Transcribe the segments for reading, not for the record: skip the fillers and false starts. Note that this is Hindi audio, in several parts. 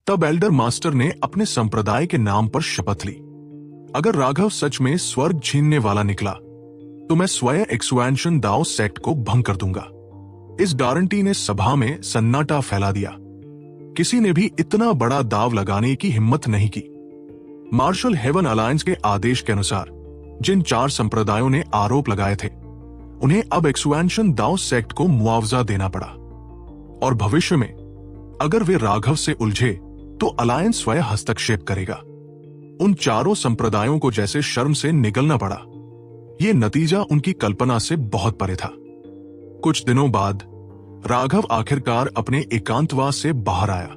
तब एल्डर मास्टर ने अपने संप्रदाय के नाम पर शपथ ली, अगर राघव सच में स्वर्ग छीनने वाला निकला तो मैं स्वयं एक्सुएंशन दाओ सेक्ट को भंग कर दूंगा। इस गारंटी ने सभा में सन्नाटा फैला दिया। किसी ने भी इतना बड़ा दाव लगाने की हिम्मत नहीं की। मार्शल हेवन अलायंस के आदेश के अनुसार जिन 4 संप्रदायों ने आरोप लगाए थे, उन्हें अब एक्सुएंशन दाओ सेक्ट को मुआवजा देना पड़ा, और भविष्य में अगर वे राघव से उलझे तो अलायंस स्वयं हस्तक्षेप करेगा। उन 4 संप्रदायों को जैसे शर्म से निगलना पड़ा। यह नतीजा उनकी कल्पना से बहुत परे था। कुछ दिनों बाद राघव आखिरकार अपने एकांतवास से बाहर आया।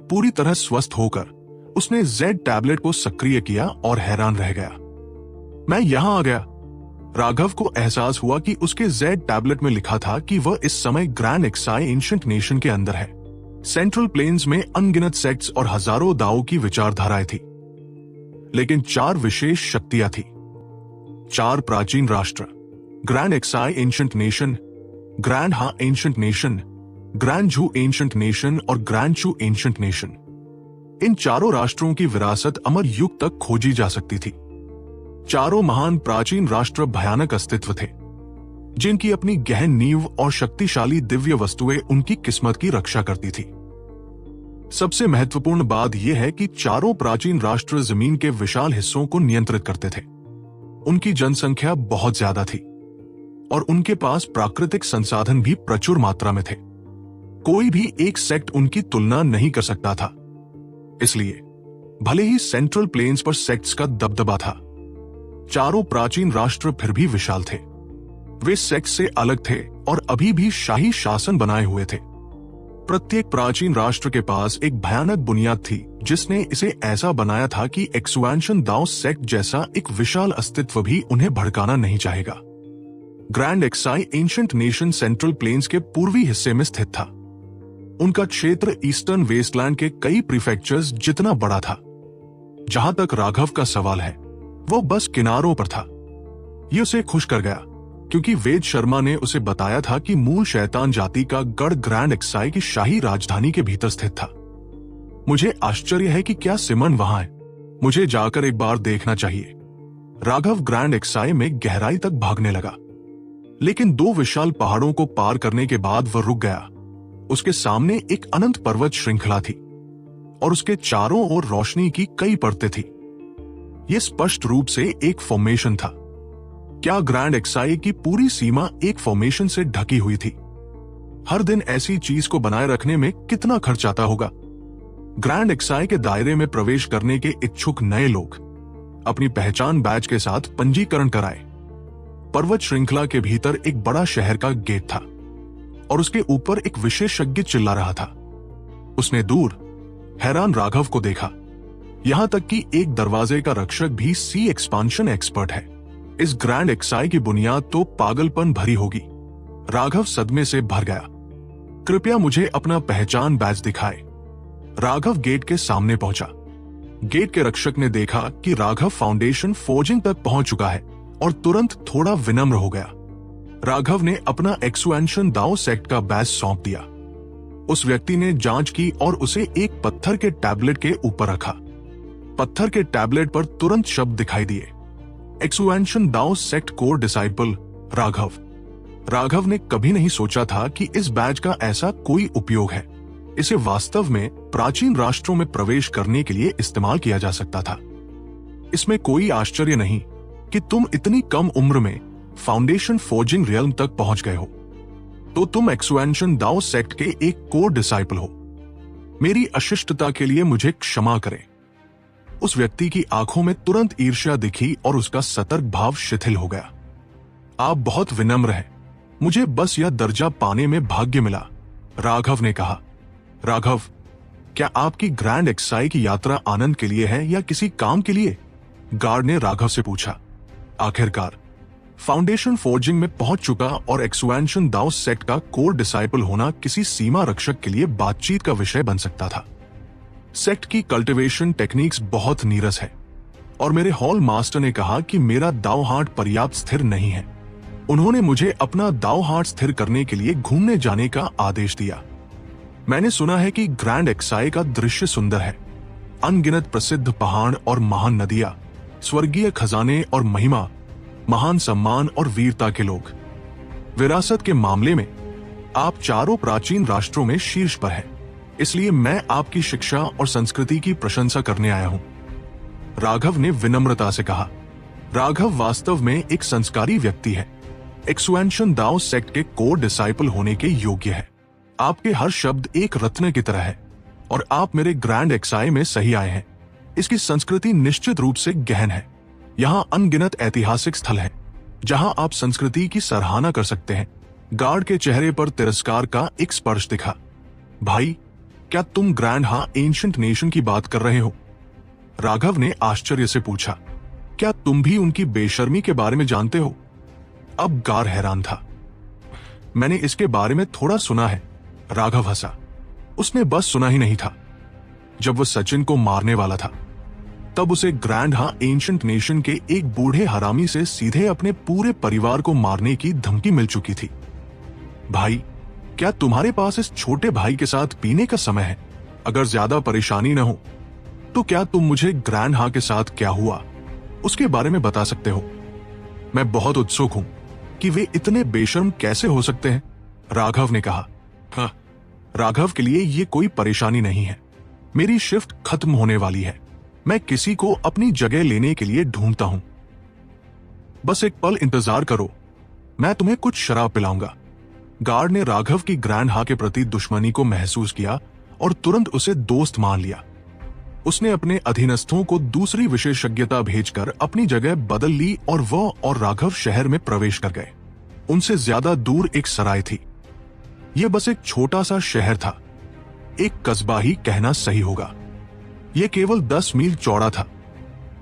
पूरी तरह स्वस्थ होकर उसने जेड टैबलेट को सक्रिय किया और हैरान रह गया। मैं यहां आ गया। राघव को एहसास हुआ कि उसके जेड टैबलेट में लिखा था कि वह इस समय ग्रैंड एक्साई एंशिएंट नेशन के अंदर है। सेंट्रल प्लेन्स में अनगिनत सेक्ट्स और हजारों दाओ की विचारधाराएं थी, लेकिन 4 विशेष शक्तियां थी। 4 प्राचीन राष्ट्र, ग्रैंड एक्साई एंशिएंट नेशन, ग्रैंड हा एंशिएंट नेशन, ग्रैंड झू एंशिएंट नेशन और ग्रैंड चू एंशिएंट नेशन। इन 4 राष्ट्रों की विरासत अमर युग तक खोजी जा सकती थी। 4 महान प्राचीन राष्ट्र भयानक अस्तित्व थे, जिनकी अपनी गहन नींव और शक्तिशाली दिव्य वस्तुएं उनकी किस्मत की रक्षा करती थी। सबसे महत्वपूर्ण बात यह है कि 4 प्राचीन राष्ट्र जमीन के विशाल हिस्सों को नियंत्रित करते थे। उनकी जनसंख्या बहुत ज्यादा थी और उनके पास प्राकृतिक संसाधन भी प्रचुर मात्रा में थे। कोई भी एक सेक्ट उनकी तुलना नहीं कर सकता था। इसलिए भले ही सेंट्रल प्लेन्स पर सेक्ट्स का दबदबा था, 4 प्राचीन राष्ट्र फिर भी विशाल थे। वे सेक्ट से अलग थे और अभी भी शाही शासन बनाए हुए थे। प्रत्येक प्राचीन राष्ट्र के पास एक भयानक बुनियाद थी, जिसने इसे ऐसा बनाया था कि एक्सुएंशन दाओ सेक्ट जैसा एक विशाल अस्तित्व भी उन्हें भड़काना नहीं चाहेगा। ग्रैंड एक्साई एंशिएंट नेशन सेंट्रल प्लेन्स के पूर्वी हिस्से में स्थित था। उनका क्षेत्र ईस्टर्न वेस्टलैंड के कई प्रीफेक्चर्स जितना बड़ा था। जहां तक राघव का सवाल है, वो बस किनारों पर था। ये उसे खुश कर गया, क्योंकि वेद शर्मा ने उसे बताया था कि मूल शैतान जाति का गढ़ ग्रैंड एक्साई की शाही राजधानी के भीतर स्थित था। मुझे आश्चर्य है कि क्या सिमन वहां है। मुझे जाकर एक बार देखना चाहिए। राघव ग्रैंड एक्साई में गहराई तक भागने लगा, लेकिन 2 विशाल पहाड़ों को पार करने के बाद वह रुक गया। उसके सामने एक अनंत पर्वत श्रृंखला थी और उसके चारों ओर रोशनी की कई परतें थी। यह स्पष्ट रूप से एक फॉर्मेशन था। क्या ग्रैंड एक्साई की पूरी सीमा एक फॉर्मेशन से ढकी हुई थी? हर दिन ऐसी चीज को बनाए रखने में कितना खर्च आता होगा? ग्रैंड एक्साई के दायरे में प्रवेश करने के इच्छुक नए लोग अपनी पहचान बैज के साथ पंजीकरण कराए। पर्वत श्रृंखला के भीतर एक बड़ा शहर का गेट था और उसके ऊपर एक विशेषज्ञ चिल्ला रहा था। उसने दूर हैरान राघव को देखा। यहां तक कि एक दरवाजे का रक्षक भी सी एक्सपांशन एक्सपर्ट है। इस ग्रैंड एक्साई की बुनियाद तो पागलपन भरी होगी। राघव सदमे से भर गया। कृपया मुझे अपना पहचान बैज दिखाए। राघव गेट के सामने पहुंचा। गेट के रक्षक ने देखा कि राघव फाउंडेशन फोर्जिंग तक पहुंच चुका है और तुरंत थोड़ा विनम्र हो गया। राघव ने अपना एक्सुएंशन दाओ सेक्ट का बैज सौंप दिया। उस व्यक्ति ने जांच की और उसे एक पत्थर के टैबलेट के ऊपर रखा। पत्थर के टैबलेट पर तुरंत शब्द दिखाई दिए, एक्सुएंशन दाओ sect core disciple Raghav. Raghav ने कभी नहीं सोचा था कि इस बैज का ऐसा कोई उपयोग है। इसे वास्तव में प्राचीन राष्ट्रों में प्रवेश करने के लिए इस्तेमाल किया जा सकता था। इसमें कोई आश्चर्य नहीं कि तुम इतनी कम उम्र में फाउंडेशन फोर्जिंग रियल्म तक पहुंच गए हो। तो तुम एक्सुएंशन दाओ सेक्ट के एक कोर डिसाइपल हो। मेरी अशिष्टता के लिए मुझे क्षमा करें। उस व्यक्ति की आंखों में तुरंत ईर्ष्या दिखी और उसका सतर्क भाव शिथिल हो गया। आप बहुत विनम्र हैं। मुझे बस यह दर्जा पाने में भाग्य मिला, राघव ने कहा। राघव, क्या आपकी ग्रैंड एक्साई की यात्रा आनंद के लिए है या किसी काम के लिए? गार्ड ने राघव से पूछा। आखिरकार फाउंडेशन फोर्जिंग में पहुंच चुका और एक्सुएंशन दाओ सेक्ट का कोर डिसाइपल होना किसी सीमा रक्षक के लिए बातचीत का विषय बन सकता था। सेक्ट की कल्टीवेशन टेक्निक्स बहुत नीरस है और मेरे हॉल मास्टर ने कहा कि मेरा दाओ हार्ट पर्याप्त स्थिर नहीं है। उन्होंने मुझे अपना दाओ हार्ट स्थिर करने के लिए घूमने जाने का आदेश दिया। मैंने सुना है कि ग्रैंड एक्साई का दृश्य सुंदर है। अनगिनत प्रसिद्ध पहाड़ और महान नदियां, स्वर्गीय खजाने और महिमा, महान सम्मान और वीरता के लोग। विरासत के मामले में आप चारों प्राचीन राष्ट्रों में शीर्ष पर हैं। इसलिए मैं आपकी शिक्षा और संस्कृति की प्रशंसा करने आया हूं। राघव ने विनम्रता से कहा। राघव वास्तव में एक संस्कारी व्यक्ति है। एक्सुएंशन दाओ सेक्ट के कोर डिसाइपल होने के योग्य है। आपके हर शब्द एक रत्न की तरह है और आप मेरे ग्रैंड एक्साई में सही आए हैं। इसकी संस्कृति निश्चित रूप से गहन है। यहाँ अनगिनत ऐतिहासिक स्थल हैं जहां आप संस्कृति की सराहना कर सकते हैं। गार्ड के चेहरे पर तिरस्कार का एक स्पर्श दिखा। भाई, क्या तुम ग्रैंड एंशिएंट नेशन की बात कर रहे हो? राघव ने आश्चर्य से पूछा। क्या तुम भी उनकी बेशर्मी के बारे में जानते हो? अब गार्ड हैरान था। मैंने इसके बारे में थोड़ा सुना है। राघव हंसा। उसने बस सुना ही नहीं था। जब वो सचिन को मारने वाला था तब उसे ग्रैंड एंशिएंट नेशन के एक बूढ़े हरामी से सीधे अपने पूरे परिवार को मारने की धमकी मिल चुकी थी। भाई, क्या तुम्हारे पास इस छोटे भाई के साथ पीने का समय है? अगर ज्यादा परेशानी न हो तो क्या तुम मुझे ग्रैंड के साथ क्या हुआ उसके बारे में बता सकते हो? मैं बहुत उत्सुक हूं कि वे इतने बेशर्म कैसे हो सकते हैं। राघव ने कहा। हाँ, राघव के लिए ये कोई परेशानी नहीं है। मेरी शिफ्ट खत्म होने वाली है। मैं किसी को अपनी जगह लेने के लिए ढूंढता हूं। बस एक पल इंतजार करो, मैं तुम्हें कुछ शराब पिलाऊंगा। गार्ड ने राघव की ग्रैंड के प्रति दुश्मनी को महसूस किया और तुरंत उसे दोस्त मान लिया। उसने अपने अधीनस्थों को दूसरी विशेषज्ञता भेजकर अपनी जगह बदल ली और वह और राघव शहर में प्रवेश कर गए। उनसे ज्यादा दूर एक सराय थी। यह बस एक छोटा सा शहर था। एक कस्बा ही कहना सही होगा। यह केवल 10 मील चौड़ा था,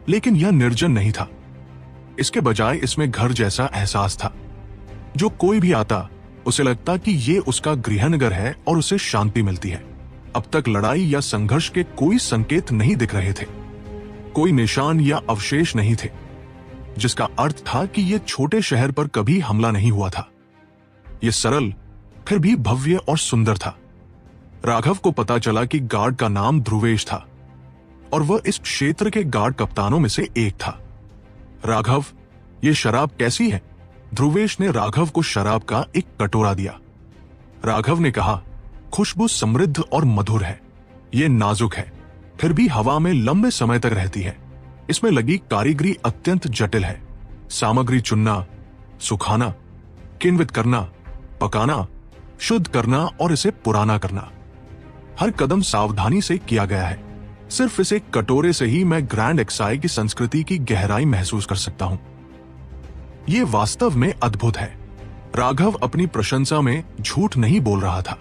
लेकिन यह निर्जन नहीं था। इसके बजाय इसमें घर जैसा एहसास था। जो कोई भी आता उसे लगता कि यह उसका गृहनगर है और उसे शांति मिलती है। अब तक लड़ाई या संघर्ष के कोई संकेत नहीं दिख रहे थे। कोई निशान या अवशेष नहीं थे, जिसका अर्थ था कि यह छोटे शहर पर कभी हमला नहीं हुआ था। यह सरल फिर भी भव्य और सुंदर था। राघव को पता चला कि गार्ड का नाम ध्रुवेश था और वह इस क्षेत्र के गार्ड कप्तानों में से एक था। राघव, ये शराब कैसी है? ध्रुवेश ने राघव को शराब का एक कटोरा दिया। राघव ने कहा, खुशबू समृद्ध और मधुर है। ये नाजुक है, फिर भी हवा में लंबे समय तक रहती है। इसमें लगी कारीगरी अत्यंत जटिल है। सामग्री चुनना, सुखाना, किण्वित करना, पकाना, शुद्ध करना और इसे पुराना करना, हर कदम सावधानी से किया गया है। सिर्फ इस एक कटोरे से ही मैं ग्रैंड एक्साई की संस्कृति की गहराई महसूस कर सकता हूं। यह वास्तव में अद्भुत है। राघव अपनी प्रशंसा में झूठ नहीं बोल रहा था।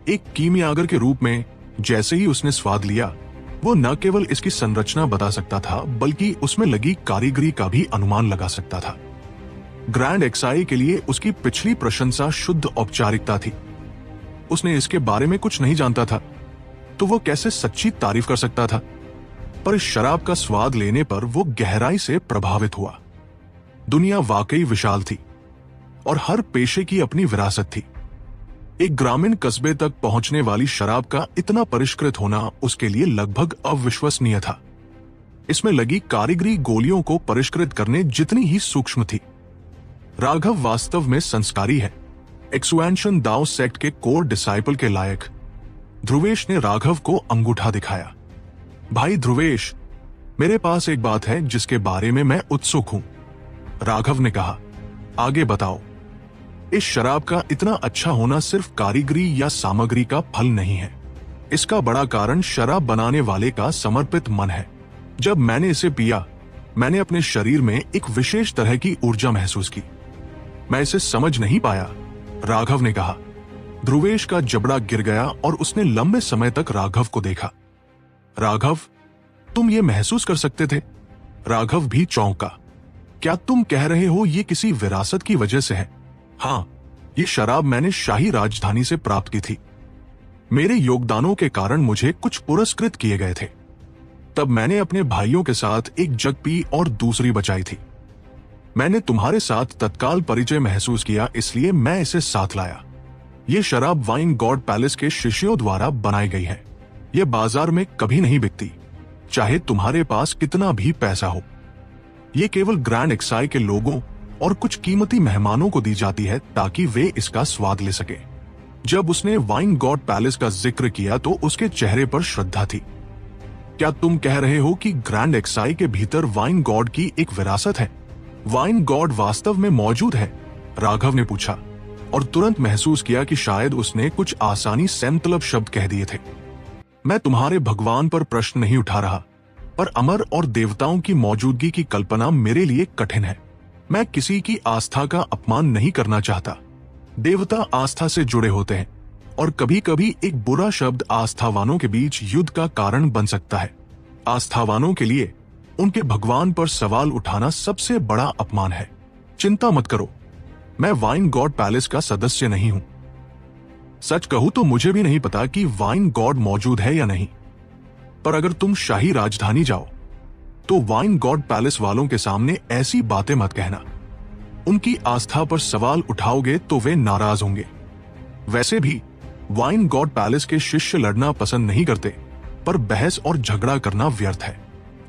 एक कीमियागर के रूप में जैसे ही उसने स्वाद लिया, वो न केवल इसकी संरचना बता सकता था, बल्कि उसमें लगी कारीगरी का भी अनुमान लगा सकता था। ग्रैंड एक्साई के लिए उसकी पिछली प्रशंसा शुद्ध औपचारिकता थी। उसने इसके बारे में कुछ नहीं जानता था, तो वो कैसे सच्ची तारीफ कर सकता था? पर इस शराब का स्वाद लेने पर वो गहराई से प्रभावित हुआ। दुनिया वाकई विशाल थी और हर पेशे की अपनी विरासत थी। एक ग्रामीण कस्बे तक पहुंचने वाली शराब का इतना परिष्कृत होना उसके लिए लगभग अविश्वसनीय था। इसमें लगी कारीगरी गोलियों को परिष्कृत करने जितनी ही सूक्ष्म थी। राघव वास्तव में संस्कारी है, एक्सुएंशन दाओ सेक्ट के कोर डिसाइपल के लायक। ध्रुवेश ने राघव को अंगूठा दिखाया। भाई ध्रुवेश, मेरे पास एक बात है जिसके बारे में मैं उत्सुक हूं। राघव ने कहा, आगे बताओ। इस शराब का इतना अच्छा होना सिर्फ कारीगरी या सामग्री का फल नहीं है। इसका बड़ा कारण शराब बनाने वाले का समर्पित मन है। जब मैंने इसे पिया, मैंने अपने शरीर में एक विशेष तरह की ऊर्जा महसूस की। मैं इसे समझ नहीं पाया, राघव ने कहा। ध्रुवेश का जबड़ा गिर गया और उसने लंबे समय तक राघव को देखा। राघव, तुम ये महसूस कर सकते थे? राघव भी चौंका। क्या तुम कह रहे हो ये किसी विरासत की वजह से है? हाँ, ये शराब मैंने शाही राजधानी से प्राप्त की थी। मेरे योगदानों के कारण मुझे कुछ पुरस्कृत किए गए थे। तब मैंने अपने भाइयों के साथ एक जग पी और दूसरी बचाई थी। मैंने तुम्हारे साथ तत्काल परिचय महसूस किया, इसलिए मैं इसे साथ लाया। ये शराब वाइन गॉड पैलेस के शिष्यों द्वारा बनाई गई है। ये बाजार में कभी नहीं बिकती, चाहे तुम्हारे पास कितना भी पैसा हो। ये केवल ग्रैंड एक्साई के लोगों और कुछ कीमती मेहमानों को दी जाती है ताकि वे इसका स्वाद ले सके। जब उसने वाइन गॉड पैलेस का जिक्र किया तो उसके चेहरे पर श्रद्धा थी। क्या तुम कह रहे हो कि ग्रैंड एक्साई के भीतर वाइन गॉड की एक विरासत है? वाइन गॉड वास्तव में मौजूद है? राघव ने पूछा और तुरंत महसूस किया कि शायद उसने कुछ आसानी से मतलब शब्द कह दिए थे। मैं तुम्हारे भगवान पर प्रश्न नहीं उठा रहा, पर अमर और देवताओं की मौजूदगी की कल्पना मेरे लिए कठिन है। मैं किसी की आस्था का अपमान नहीं करना चाहता। देवता आस्था से जुड़े होते हैं और कभी कभी एक बुरा शब्द आस्थावानों के बीच युद्ध का कारण बन सकता है। आस्थावानों के लिए उनके भगवान पर सवाल उठाना सबसे बड़ा अपमान है। चिंता मत करो, मैं वाइन गॉड पैलेस का सदस्य नहीं हूं। सच कहूं तो मुझे भी नहीं पता कि वाइन गॉड मौजूद है या नहीं, पर अगर तुम शाही राजधानी जाओ तो वाइन गॉड पैलेस वालों के सामने ऐसी बातें मत कहना। उनकी आस्था पर सवाल उठाओगे तो वे नाराज होंगे। वैसे भी वाइन गॉड पैलेस के शिष्य लड़ना पसंद नहीं करते, पर बहस और झगड़ा करना व्यर्थ है।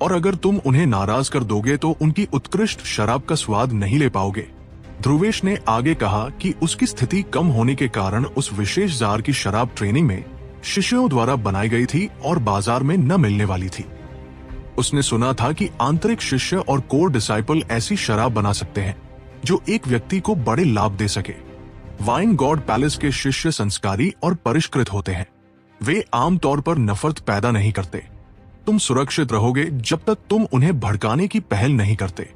और अगर तुम उन्हें नाराज कर दोगे तो उनकी उत्कृष्ट शराब का स्वाद नहीं ले पाओगे। ध्रुवेश ने आगे कहा कि उसकी स्थिति कम होने के कारण उस विशेष जार की शराब ट्रेनिंग में शिष्यों द्वारा बनाई गई थी और बाजार में न मिलने वाली थी। उसने सुना था कि आंतरिक शिष्य और कोर डिसाइपल ऐसी शराब बना सकते हैं जो एक व्यक्ति को बड़े लाभ दे सके। वाइन गॉड पैलेस के शिष्य संस्कारी और परिष्कृत होते हैं। वे आमतौर पर नफरत पैदा नहीं करते। तुम सुरक्षित रहोगे जब तक तुम उन्हें भड़काने की पहल नहीं करते।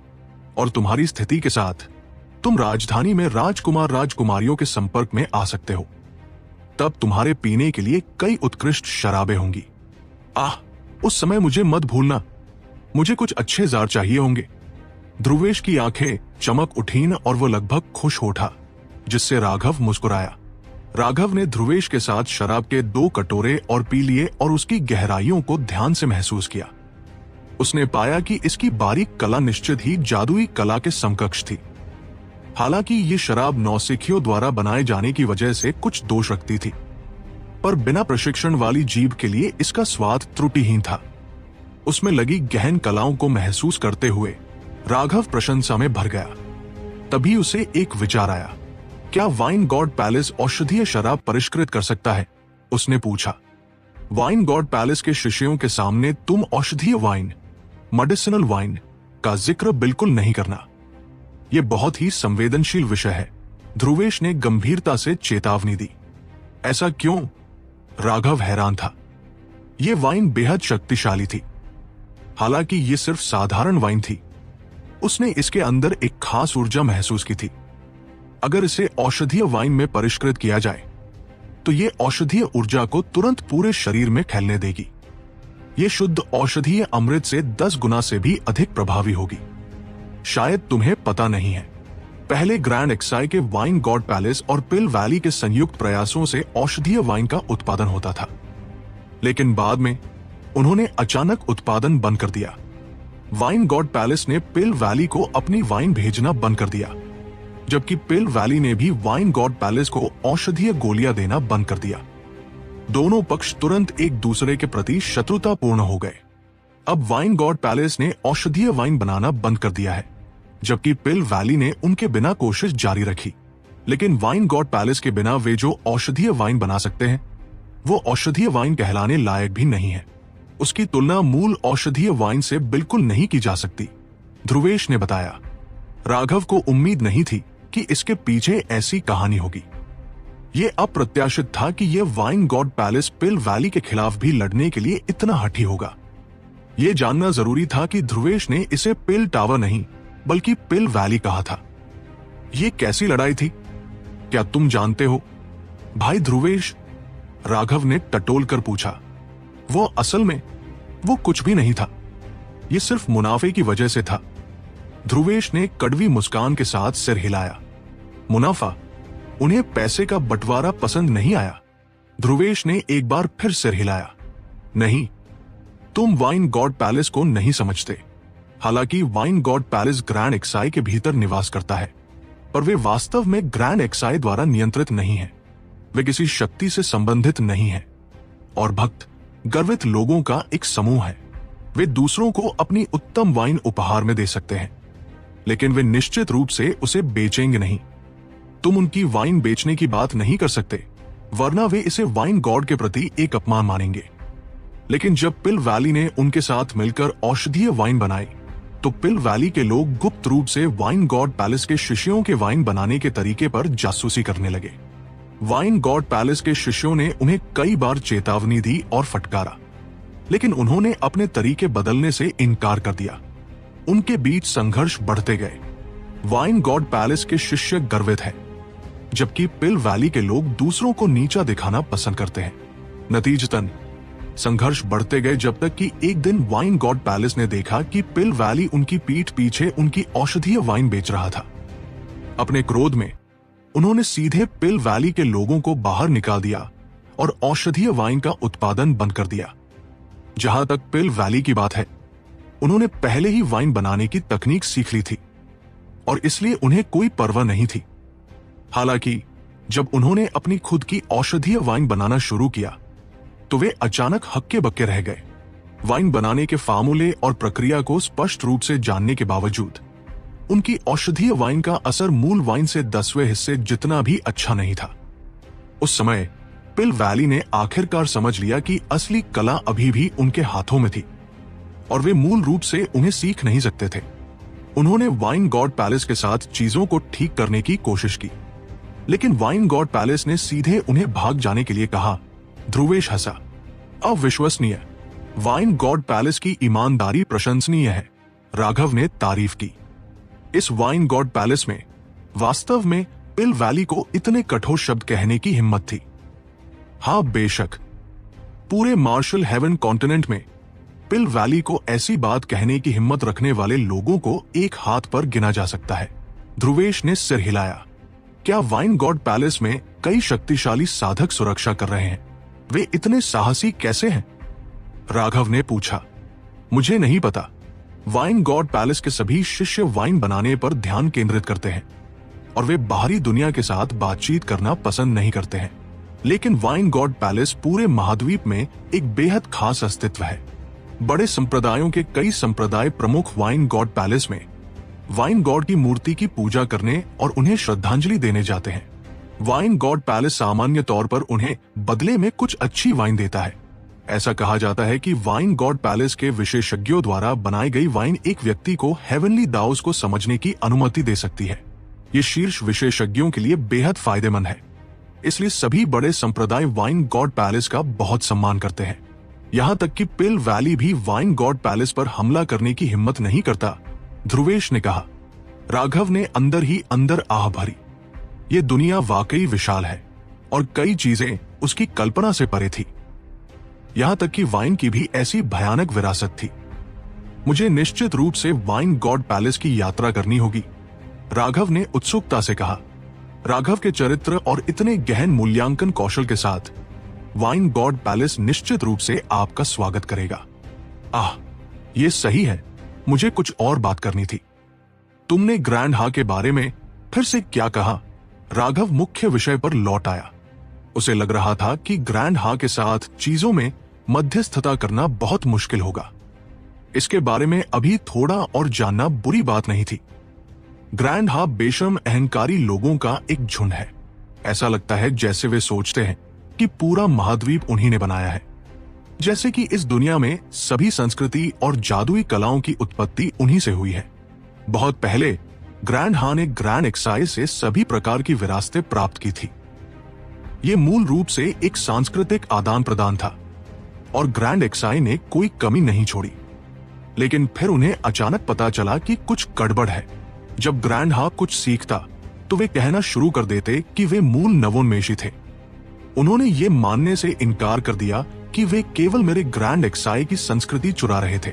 और तुम्हारी स्थिति के साथ तुम राजधानी में राजकुमार राजकुमारियों के संपर्क में आ सकते हो। तब तुम्हारे पीने के लिए कई उत्कृष्ट शराबें होंगी। उस समय मुझे मत भूलना। मुझे कुछ अच्छे जार चाहिए होंगे। ध्रुवेश की आंखें चमक उठीं और वो लगभग खुश हो उठा, जिससे राघव मुस्कुराया। राघव ने ध्रुवेश के साथ शराब के 2 कटोरे और पी लिए और उसकी गहराइयों को ध्यान से महसूस किया। उसने पाया कि इसकी बारीक कला निश्चित ही जादुई कला के समकक्ष थी। हालांकि ये शराब नौसिखियों द्वारा बनाए जाने की वजह से कुछ दोष रखती थी, पर बिना प्रशिक्षण वाली जीभ के लिए इसका स्वाद त्रुटिहीन था। उसमें लगी गहन कलाओं को महसूस करते हुए राघव प्रशंसा में भर गया। तभी उसे एक विचार आया। क्या वाइन गॉड पैलेस औषधीय शराब परिष्कृत कर सकता है? उसने पूछा। वाइन गॉड पैलेस के शिष्यों के सामने तुम औषधीय वाइन, मेडिसिनल वाइन का जिक्र बिल्कुल नहीं करना। यह बहुत ही संवेदनशील विषय है। ध्रुवेश ने गंभीरता से चेतावनी दी। ऐसा क्यों? राघव हैरान था। यह वाइन बेहद शक्तिशाली थी। हालांकि यह सिर्फ साधारण वाइन थी, उसने इसके अंदर एक खास ऊर्जा महसूस की थी। अगर इसे औषधीय वाइन में परिष्कृत किया जाए तो यह औषधीय ऊर्जा को तुरंत पूरे शरीर में फैलने देगी। यह शुद्ध औषधीय अमृत से 10 गुना से भी अधिक प्रभावी होगी। शायद तुम्हें पता नहीं है, पहले ग्रैंड एक्साई के वाइन गॉड पैलेस और पिल वैली के संयुक्त प्रयासों से औषधीय वाइन का उत्पादन होता था, लेकिन बाद में उन्होंने अचानक उत्पादन बंद कर दिया। वाइन गॉड पैलेस ने पिल वैली को अपनी वाइन भेजना बंद कर दिया, जबकि पिल वैली ने भी वाइन गॉड पैलेस को औषधीय गोलियां देना बंद कर दिया। दोनों पक्ष तुरंत एक दूसरे के प्रति शत्रुतापूर्ण हो गए। अब वाइन गॉड पैलेस ने औषधीय वाइन बनाना बंद कर दिया है, जबकि पिल वैली ने उनके बिना कोशिश जारी रखी। लेकिन वाइन गॉड पैलेस के बिना वे जो औषधीय वाइन बना सकते हैं, वो औषधीय वाइन कहलाने लायक भी नहीं है। उसकी तुलना मूल औषधीय वाइन से बिल्कुल नहीं की जा सकती, ध्रुवेश ने बताया। राघव को उम्मीद नहीं थी कि इसके पीछे ऐसी कहानी होगी। यह अप्रत्याशित था कि यह वाइन गॉड पैलेस पिल वैली के खिलाफ भी लड़ने के लिए इतना हठी होगा। यह जानना जरूरी था कि ध्रुवेश ने इसे पिल टावर नहीं बल्कि पिल वैली कहा था। यह कैसी लड़ाई थी, क्या तुम जानते हो भाई ध्रुवेश? राघव ने टटोल कर पूछा। वो असल में वो कुछ भी नहीं था, यह सिर्फ मुनाफे की वजह से था। ध्रुवेश ने कड़वी मुस्कान के साथ सिर हिलाया। मुनाफा? उन्हें पैसे का बंटवारा पसंद नहीं आया। ध्रुवेश ने एक बार फिर सिर हिलाया। नहीं, तुम वाइन गॉड पैलेस को नहीं समझते। हालांकि वाइन गॉड पैलेस ग्रैंड एक्साई के भीतर निवास करता है, पर वे वास्तव में ग्रैंड एक्साई द्वारा नियंत्रित नहीं है। वे किसी शक्ति से संबंधित नहीं है। और भक्त गर्वित लोगों का एक समूह है। वे दूसरों को अपनी उत्तम वाइन उपहार में दे सकते हैं, लेकिन वे निश्चित रूप से उसे बेचेंगे नहीं। तुम उनकी वाइन बेचने की बात नहीं कर सकते, वरना वे इसे वाइन गॉड के प्रति एक अपमान मानेंगे। लेकिन जब पिल वैली ने उनके साथ मिलकर औषधीय वाइन बनाई, तो पिल वैली के लोग गुप्त रूप से वाइन गॉड पैलेस के शिष्यों के वाइन बनाने के तरीके पर जासूसी करने लगे। वाइन गॉड पैलेस के शिष्यों ने उन्हें कई बार चेतावनी दी और फटकारा, लेकिन उन्होंने अपने तरीके बदलने से इनकार कर दिया। उनके बीच संघर्ष बढ़ते गए। वाइन गॉड पैलेस के शिष्य गर्वित हैं, जबकि पिल वैली के लोग दूसरों को नीचा दिखाना पसंद करते हैं। नतीजतन संघर्ष बढ़ते गए, जब तक कि एक दिन वाइन गॉड पैलेस ने देखा कि पिल वैली उनकी पीठ पीछे उनकी औषधीय वाइन बेच रहा था। अपने क्रोध में उन्होंने सीधे पिल वैली के लोगों को बाहर निकाल दिया और औषधीय वाइन का उत्पादन बंद कर दिया। जहां तक पिल वैली की बात है, उन्होंने पहले ही वाइन बनाने की तकनीक सीख ली थी और इसलिए उन्हें कोई परवाह नहीं थी। हालांकि जब उन्होंने अपनी खुद की औषधीय वाइन बनाना शुरू किया, तो वे अचानक हक्के बक्के रह गए। वाइन बनाने के फार्मूले और प्रक्रिया को स्पष्ट रूप से जानने के बावजूद उनकी औषधीय वाइन का असर मूल वाइन से 10वें हिस्से जितना भी अच्छा नहीं था। उस समय पिल वैली ने आखिरकार समझ लिया कि असली कला अभी भी उनके हाथों में थी और वे मूल रूप से उन्हें सीख नहीं सकते थे। उन्होंने वाइन गॉड पैलेस के साथ चीजों को ठीक करने की कोशिश की, लेकिन वाइन गॉड पैलेस ने सीधे उन्हें भाग जाने के लिए कहा। ध्रुवेश हंसा। अविश्वसनीय। वाइन गॉड पैलेस की ईमानदारी प्रशंसनीय है, राघव ने तारीफ की। इस वाइन गॉड पैलेस में वास्तव में पिल वैली को इतने कठोर शब्द कहने की हिम्मत थी। हाँ, बेशक पूरे मार्शल हेवन कॉन्टिनेंट में पिल वैली को ऐसी बात कहने की हिम्मत रखने वाले लोगों को एक हाथ पर गिना जा सकता है। ध्रुवेश ने सिर हिलाया। क्या वाइन गॉड पैलेस में कई शक्तिशाली साधक सुरक्षा कर रहे हैं? वे इतने साहसी कैसे हैं? राघव ने पूछा। मुझे नहीं पता। वाइन गॉड पैलेस के सभी शिष्य वाइन बनाने पर ध्यान केंद्रित करते हैं और वे बाहरी दुनिया के साथ बातचीत करना पसंद नहीं करते हैं। लेकिन वाइन गॉड पैलेस पूरे महाद्वीप में एक बेहद खास अस्तित्व है। बड़े संप्रदायों के कई संप्रदाय प्रमुख वाइन गॉड पैलेस में वाइन गॉड की मूर्ति की पूजा करने और उन्हें श्रद्धांजलि देने जाते हैं। वाइन गॉड पैलेस सामान्य तौर पर उन्हें बदले में कुछ अच्छी वाइन देता है। ऐसा कहा जाता है कि वाइन गॉड पैलेस के विशेषज्ञों द्वारा बनाई गई वाइन एक व्यक्ति को हेवनली दाउस को समझने की अनुमति दे सकती है। ये शीर्ष विशेषज्ञों के लिए बेहद फायदेमंद है, इसलिए सभी बड़े संप्रदाय वाइन गॉड पैलेस का बहुत सम्मान करते हैं। यहाँ तक कि पिल वैली भी वाइन गॉड पैलेस पर हमला करने की हिम्मत नहीं करता, ध्रुवेश ने कहा। राघव ने अंदर ही अंदर आह भरी। ये दुनिया वाकई विशाल है और कई चीजें उसकी कल्पना से परे थी। यहां तक कि वाइन की भी ऐसी भयानक विरासत थी। मुझे निश्चित रूप से वाइन गॉड पैलेस की यात्रा करनी होगी, राघव ने उत्सुकता से कहा। राघव के चरित्र और इतने गहन मूल्यांकन कौशल के साथ वाइन गॉड पैलेस निश्चित रूप से आपका स्वागत करेगा। आह, ये सही है। मुझे कुछ और बात करनी थी। तुमने ग्रैंड हा के बारे में फिर से क्या कहा? राघव मुख्य विषय पर लौट आया। उसे लग रहा था कि ग्रैंड हा के साथ चीजों में मध्यस्थता करना बहुत मुश्किल होगा। इसके बारे में अभी थोड़ा और जानना बुरी बात नहीं थी। ग्रैंड हा बेशर्म अहंकारी लोगों का एक झुंड है। ऐसा लगता है जैसे वे सोचते हैं कि पूरा महाद्वीप उन्हीं ने बनाया है, जैसे कि इस दुनिया में सभी संस्कृति और जादुई कलाओं की उत्पत्ति उन्हीं से हुई है। बहुत पहले ग्रैंड हा ने ग्रैंड एक्साई से सभी प्रकार की विरासतें प्राप्त की थी। ये मूल रूप से एक सांस्कृतिक आदान प्रदान था और ग्रैंड एक्साई ने कोई कमी नहीं छोड़ी। लेकिन फिर उन्हें अचानक पता चला कि कुछ गड़बड़ है। जब ग्रैंड हा कुछ सीखता तो वे कहना शुरू कर देते कि वे मूल नवोन्मेषी थे। उन्होंने ये मानने से इनकार कर दिया कि वे केवल मेरे ग्रैंड एक्साई की संस्कृति चुरा रहे थे।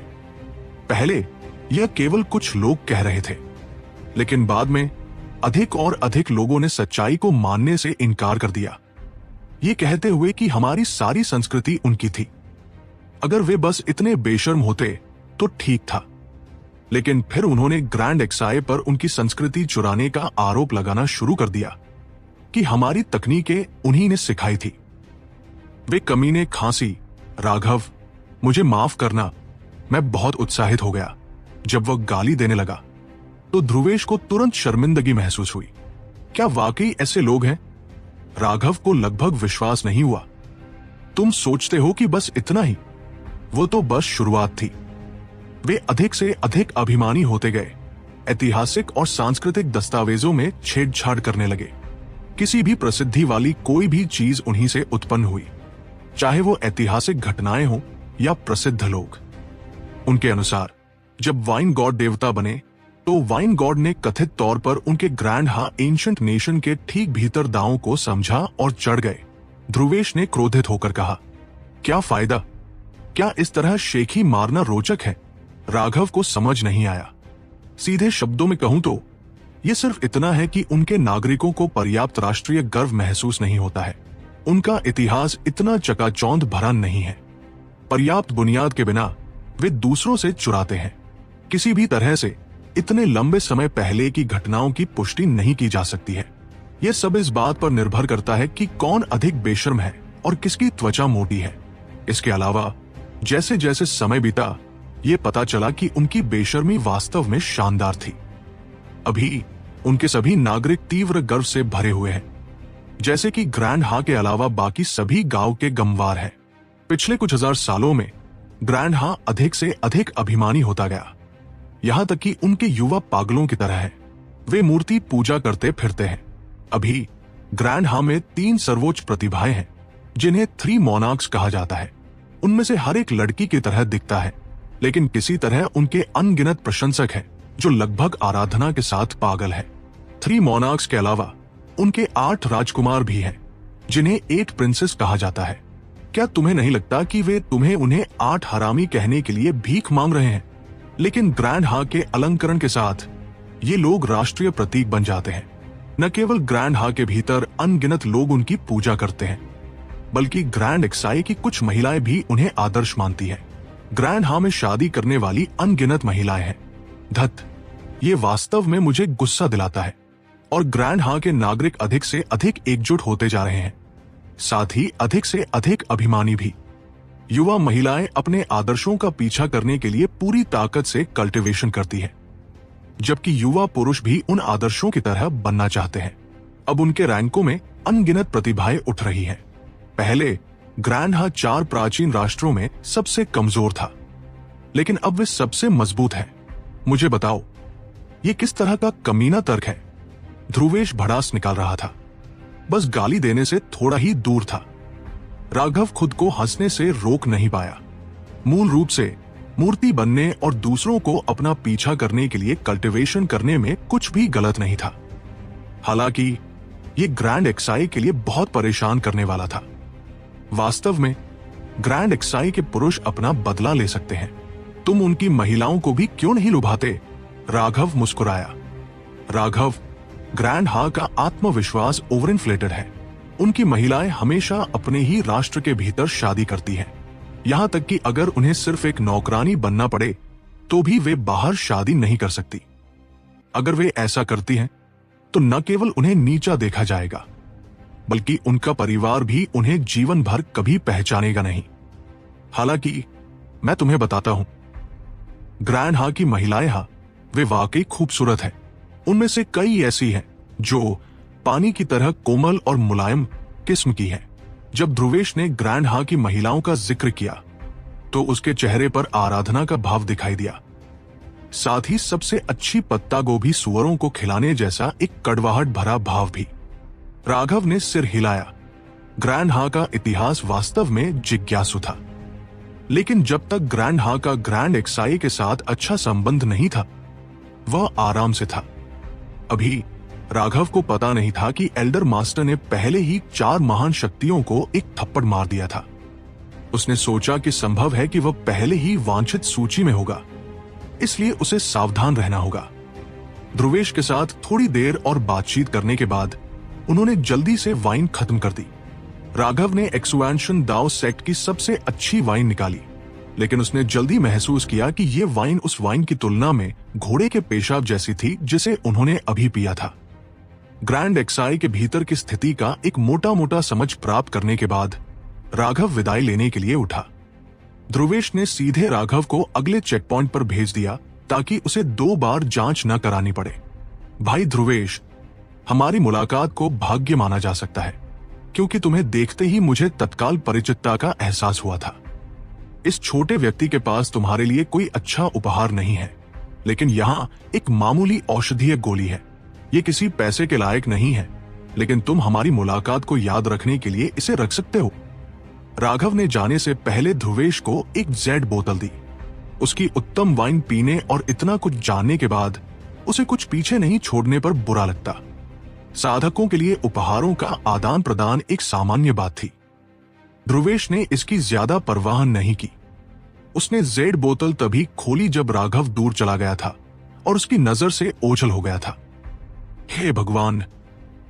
पहले यह केवल कुछ लोग कह रहे थे, लेकिन बाद में अधिक और अधिक लोगों ने सच्चाई को मानने से इनकार कर दिया, ये कहते हुए कि हमारी सारी संस्कृति उनकी थी। अगर वे बस इतने बेशर्म होते तो ठीक था। लेकिन फिर उन्होंने ग्रैंड एक्साई पर उनकी संस्कृति चुराने का आरोप लगाना शुरू कर दिया। कि हमारी तकनीकें उन्हीं ने सिखाई थी। वे कमीने खांसी, राघव मुझे माफ करना। मैं बहुत उत्साहित हो गया। जब वह गाली देने लगा तो ध्रुवेश को तुरंत शर्मिंदगी महसूस हुई। क्या वाकई ऐसे लोग हैं? राघव को लगभग विश्वास नहीं हुआ। तुम सोचते हो कि बस इतना ही? वो तो बस शुरुआत थी। वे अधिक से अधिक अभिमानी होते गए, ऐतिहासिक और सांस्कृतिक दस्तावेजों में छेड़छाड़ करने लगे। किसी भी प्रसिद्धि वाली कोई भी चीज उन्हीं से उत्पन्न हुई, चाहे वो ऐतिहासिक घटनाएं हो या प्रसिद्ध लोग। उनके अनुसार जब वाइन गॉड देवता बने तो वाइन गॉड ने कथित तौर पर उनके ग्रैंड हा एंशिएंट नेशन के ठीक भीतर दांव को समझा और चढ़ गए। ध्रुवेश ने क्रोधित होकर कहा, क्या फायदा? क्या इस तरह शेखी मारना रोचक है? राघव को समझ नहीं आया। सीधे शब्दों में कहूं तो यह सिर्फ इतना है कि उनके नागरिकों को पर्याप्त राष्ट्रीय गर्व महसूस नहीं होता है। उनका इतिहास इतना चकाचौंध भरा नहीं है। पर्याप्त बुनियाद के बिना वे दूसरों से चुराते हैं। किसी भी तरह से इतने लंबे समय पहले की घटनाओं की पुष्टि नहीं की जा सकती है। यह सब इस बात पर निर्भर करता है कि कौन अधिक बेशर्म है और किसकी त्वचा मोटी है। इसके अलावा जैसे जैसे समय बीता, ये पता चला कि उनकी बेशर्मी वास्तव में शानदार थी। अभी उनके सभी नागरिक तीव्र गर्व से भरे हुए हैं, जैसे कि ग्रैंड हा के अलावा बाकी सभी गांव के गमवार हैं। पिछले कुछ हजार सालों में ग्रैंड हा अधिक से अधिक अभिमानी होता गया, यहां तक कि उनके युवा पागलों की तरह है। वे मूर्ति पूजा करते फिरते हैं। अभी ग्रैंड हा में 3 सर्वोच्च प्रतिभाएं हैं, जिन्हें 3 मोनार्क्स कहा जाता है। उनमें से हर एक लड़की की तरह दिखता है, लेकिन किसी तरह उनके अनगिनत प्रशंसक हैं जो लगभग आराधना के साथ पागल है। 3 मोनार्क्स के अलावा उनके 8 राजकुमार भी हैं, जिन्हें 8 प्रिंसेस कहा जाता है। क्या तुम्हें नहीं लगता कि वे उन्हें 8 हरामी कहने के लिए भीख मांग रहे हैं? लेकिन ग्रैंड हा के अलंकरण के साथ ये लोग राष्ट्रीय प्रतीक बन जाते हैं। न केवल ग्रैंड हा के भीतर अनगिनत लोग उनकी पूजा करते हैं, बल्कि ग्रैंड एक्साई की कुछ महिलाएं भी उन्हें आदर्श मानती हैं। ग्रैंड हा में शादी करने वाली अनगिनत महिलाएं हैं। धत, ये वास्तव में मुझे गुस्सा दिलाता है। और ग्रैंड हा के नागरिक अधिक से अधिक एकजुट होते जा रहे हैं, साथ ही अधिक से अधिक अभिमानी भी। युवा महिलाएं अपने आदर्शों का पीछा करने के लिए पूरी ताकत से कल्टीवेशन करती है, जबकि युवा पुरुष भी उन आदर्शों की तरह बनना चाहते हैं। अब उनके रैंकों में अनगिनत प्रतिभाएं उठ रही हैं। पहले ग्रैंड हा 4 प्राचीन राष्ट्रों में सबसे कमजोर था, लेकिन अब वे सबसे मजबूत है। मुझे बताओ, ये किस तरह का कमीना तर्क है? ध्रुवेश भड़ास निकाल रहा था, बस गाली देने से थोड़ा ही दूर था। राघव खुद को हंसने से रोक नहीं पाया। मूल रूप से मूर्ति बनने और दूसरों को अपना पीछा करने के लिए कल्टीवेशन करने में कुछ भी गलत नहीं था। हालांकि ये ग्रैंड एक्साई के लिए बहुत परेशान करने वाला था। वास्तव में ग्रैंड एक्साई के पुरुष अपना बदला ले सकते हैं। तुम उनकी महिलाओं को भी क्यों नहीं लुभाते? राघव मुस्कुराया। राघव, ग्रैंड हा का आत्मविश्वास ओवर इन्फ्लेटेड है। उनकी महिलाएं हमेशा अपने ही राष्ट्र के भीतर शादी करती हैं। यहां तक कि अगर उन्हें सिर्फ एक नौकरानी बनना पड़े तो भी वे बाहर शादी नहीं कर सकती। अगर वे ऐसा करती हैं तो न केवल उन्हें नीचा देखा जाएगा, बल्कि उनका परिवार भी उन्हें जीवन भर कभी पहचानेगा नहीं। हालांकि मैं तुम्हें बताता हूं, ग्रैंड हा की महिलाएं वे वाकई खूबसूरत हैं। उनमें से कई ऐसी हैं जो पानी की तरह कोमल और मुलायम किस्म की हैं। जब ध्रुवेश ने ग्रैंड हा की महिलाओं का जिक्र किया तो उसके चेहरे पर आराधना का भाव दिखाई दिया। साथ ही सबसे अच्छी पत्ता गोभी सुअरों को खिलाने जैसा एक कड़वाहट भरा भाव भी। राघव ने सिर हिलाया। ग्रैंड हा का इतिहास वास्तव में जिज्ञासु था, लेकिन जब तक ग्रैंड हा का ग्रैंड एक्साई के साथ अच्छा संबंध नहीं था, वह आराम से था। अभी राघव को पता नहीं था कि एल्डर मास्टर ने पहले ही 4 महान शक्तियों को एक थप्पड़ मार दिया था। उसने सोचा कि संभव है कि वह पहले ही वांछित सूची में होगा, इसलिए उसे सावधान रहना होगा। ध्रुवेश के साथ थोड़ी देर और बातचीत करने के बाद उन्होंने जल्दी से वाइन खत्म कर दी। राघव ने एक्सुएंशन दाओ सेक्ट की सबसे अच्छी वाइन निकाली, लेकिन उसने जल्दी महसूस किया कि यह वाइन उस वाइन की तुलना में घोड़े के पेशाब जैसी थी जिसे उन्होंने अभी पिया था। ग्रैंड एक्साई के भीतर की स्थिति का एक मोटा मोटा समझ प्राप्त करने के बाद राघव विदाई लेने के लिए उठा। ध्रुवेश ने सीधे राघव को अगले चेक पॉइंट पर भेज दिया ताकि उसे 2 बार जांच न करानी पड़े। भाई ध्रुवेश, हमारी मुलाकात को भाग्य माना जा सकता है, क्योंकि तुम्हें देखते ही मुझे तत्काल परिचितता का एहसास हुआ था। इस छोटे व्यक्ति के पास तुम्हारे लिए कोई अच्छा उपहार नहीं है, लेकिन यहाँ एक मामूली औषधीय गोली है। ये किसी पैसे के लायक नहीं है, लेकिन तुम हमारी मुलाकात को याद रखने के लिए इसे रख सकते हो। राघव ने जाने से पहले ध्रुवेश को एक जेड बोतल दी। उसकी उत्तम वाइन पीने और इतना कुछ जानने के बाद उसे कुछ पीछे नहीं छोड़ने पर बुरा लगता। साधकों के लिए उपहारों का आदान प्रदान एक सामान्य बात थी। ध्रुवेश ने इसकी ज्यादा परवाह नहीं की। उसने जेड बोतल तभी खोली जब राघव दूर चला गया था और उसकी नजर से ओझल हो गया था। हे भगवान,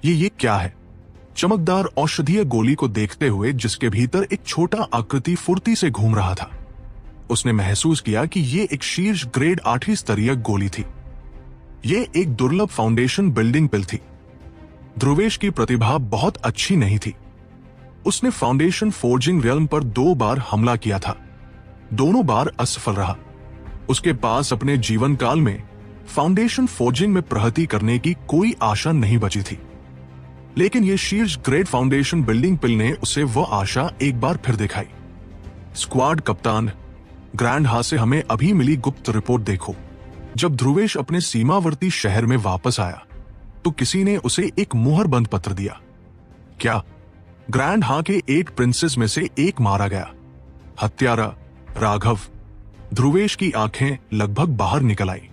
ये क्या है? चमकदार औषधीय गोली को देखते हुए जिसके भीतर एक छोटा आकृति फुर्ती से घूम रहा था, उसने महसूस किया कि ये एक शीर्ष ग्रेड 8वीं स्तरीय गोली थी। ये एक दुर्लभ फाउंडेशन बिल्डिंग पिल थी। ध्रुवेश की प्रतिभा बहुत अच्छी नहीं थी। उसने फाउंडेशन फोर्जिंग रियल्म पर 2 बार हमला किया था। दोनों बार असफल रहा। उसके पास अपने जीवन काल में फाउंडेशन फोर्जिंग में प्रगति करने की कोई आशा नहीं बची थी। लेकिन यह शीर्ष ग्रेड फाउंडेशन बिल्डिंग पिल ने उसे वह आशा एक बार फिर दिखाई। स्क्वाड कप्तान, ग्रैंड हा से हमें अभी मिली गुप्त रिपोर्ट देखो। जब ध्रुवेश अपने सीमावर्ती शहर में वापस आया तो किसी ने उसे एक मुहरबंद पत्र दिया। क्या? ग्रैंड हा के 8 प्रिंसेस में से एक मारा गया। हत्यारा राघव। ध्रुवेश की आंखें लगभग बाहर निकल आई।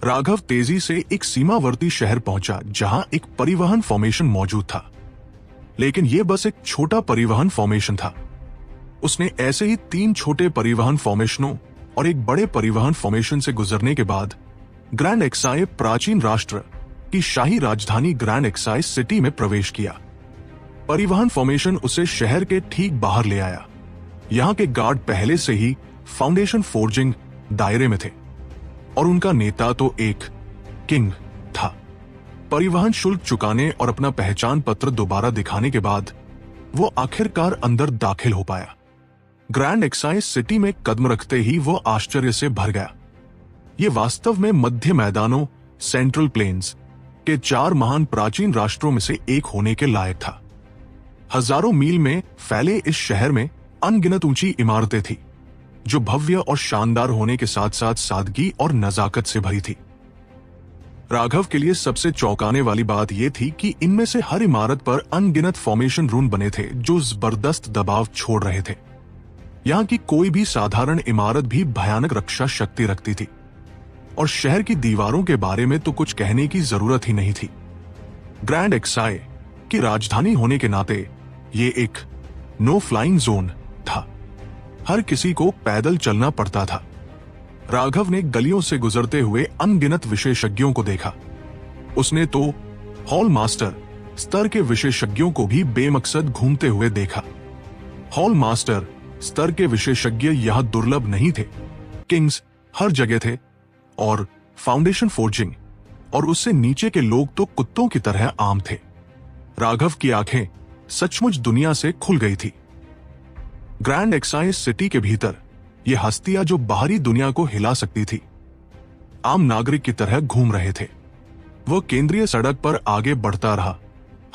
राघव तेजी से एक सीमावर्ती शहर पहुंचा जहां एक परिवहन फॉर्मेशन मौजूद था, लेकिन यह बस एक छोटा परिवहन फॉर्मेशन था। उसने ऐसे ही 3 छोटे परिवहन फॉर्मेशनों और एक बड़े परिवहन फॉर्मेशन से गुजरने के बाद ग्रैंड एक्साई प्राचीन राष्ट्र की शाही राजधानी ग्रैंड एक्साई सिटी में प्रवेश किया। परिवहन फॉर्मेशन उसे शहर के ठीक बाहर ले आया। यहां के गार्ड पहले से ही फाउंडेशन फोर्जिंग दायरे में थे और उनका नेता तो एक किंग था। परिवहन शुल्क चुकाने और अपना पहचान पत्र दोबारा दिखाने के बाद वो आखिरकार अंदर दाखिल हो पाया। ग्रैंड एक्साई सिटी में कदम रखते ही वो आश्चर्य से भर गया। ये वास्तव में मध्य मैदानों सेंट्रल प्लेन्स के 4 महान प्राचीन राष्ट्रों में से एक होने के लायक था। हजारों मील में फैले इस शहर में अनगिनत ऊंची इमारतें थी जो भव्य और शानदार होने के साथ साथ सादगी और नजाकत से भरी थी। राघव के लिए सबसे चौंकाने वाली बात यह थी कि इनमें से हर इमारत पर अनगिनत फॉर्मेशन रूम बने थे जो जबरदस्त दबाव छोड़ रहे थे। यहां की कोई भी साधारण इमारत भी भयानक रक्षा शक्ति रखती थी और शहर की दीवारों के बारे में तो कुछ कहने की जरूरत ही नहीं थी। ग्रैंड एक्साई की राजधानी होने के नाते ये एक नो फ्लाइंग जोन था। हर किसी को पैदल चलना पड़ता था। राघव ने गलियों से गुजरते हुए अनगिनत विशेषज्ञों को देखा। उसने तो हॉल मास्टर स्तर के विशेषज्ञों को भी बेमकसद घूमते हुए देखा। हॉल मास्टर स्तर के विशेषज्ञ यह दुर्लभ नहीं थे। किंग्स हर जगह थे और फाउंडेशन फोर्जिंग और उससे नीचे के लोग तो कुत्तों की तरह आम थे। राघव की आंखें सचमुच दुनिया से खुल गई थी। ग्रैंड एक्साई सिटी के भीतर ये हस्तियां जो बाहरी दुनिया को हिला सकती थी, आम नागरिक की तरह घूम रहे थे। वह केंद्रीय सड़क पर आगे बढ़ता रहा,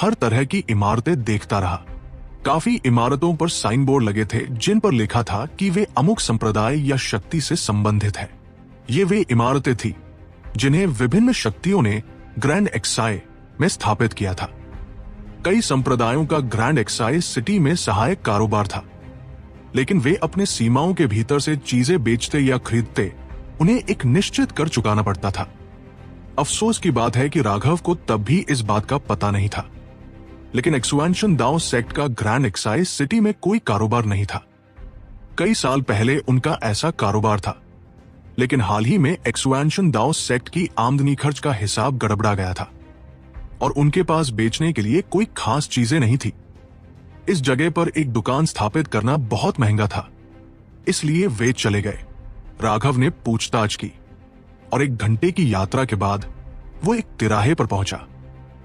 हर तरह की इमारतें देखता रहा। काफी इमारतों पर साइन बोर्ड लगे थे जिन पर लिखा था कि वे अमुक संप्रदाय या शक्ति से संबंधित है। ये वे इमारतें थी जिन्हें विभिन्न शक्तियों ने ग्रैंड एक्साई में स्थापित किया था। कई संप्रदायों का ग्रैंड एक्साई सिटी में सहायक कारोबार था, लेकिन वे अपने सीमाओं के भीतर से चीजें बेचते या खरीदते उन्हें एक निश्चित कर चुकाना पड़ता था। अफसोस की बात है कि राघव को तब भी इस बात का पता नहीं था, लेकिन एक्सुएंशन दाओ सेक्ट का ग्रैंड एक्साई सिटी में कोई कारोबार नहीं था। कई साल पहले उनका ऐसा कारोबार था, लेकिन हाल ही में एक्सुएंशन दाओ सेक्ट की आमदनी खर्च का हिसाब गड़बड़ा गया था और उनके पास बेचने के लिए कोई खास चीजें नहीं थी। इस जगह पर एक दुकान स्थापित करना बहुत महंगा था, इसलिए वे चले गए। राघव ने पूछताछ की और 1 घंटे की यात्रा के बाद वो एक तिराहे पर पहुंचा।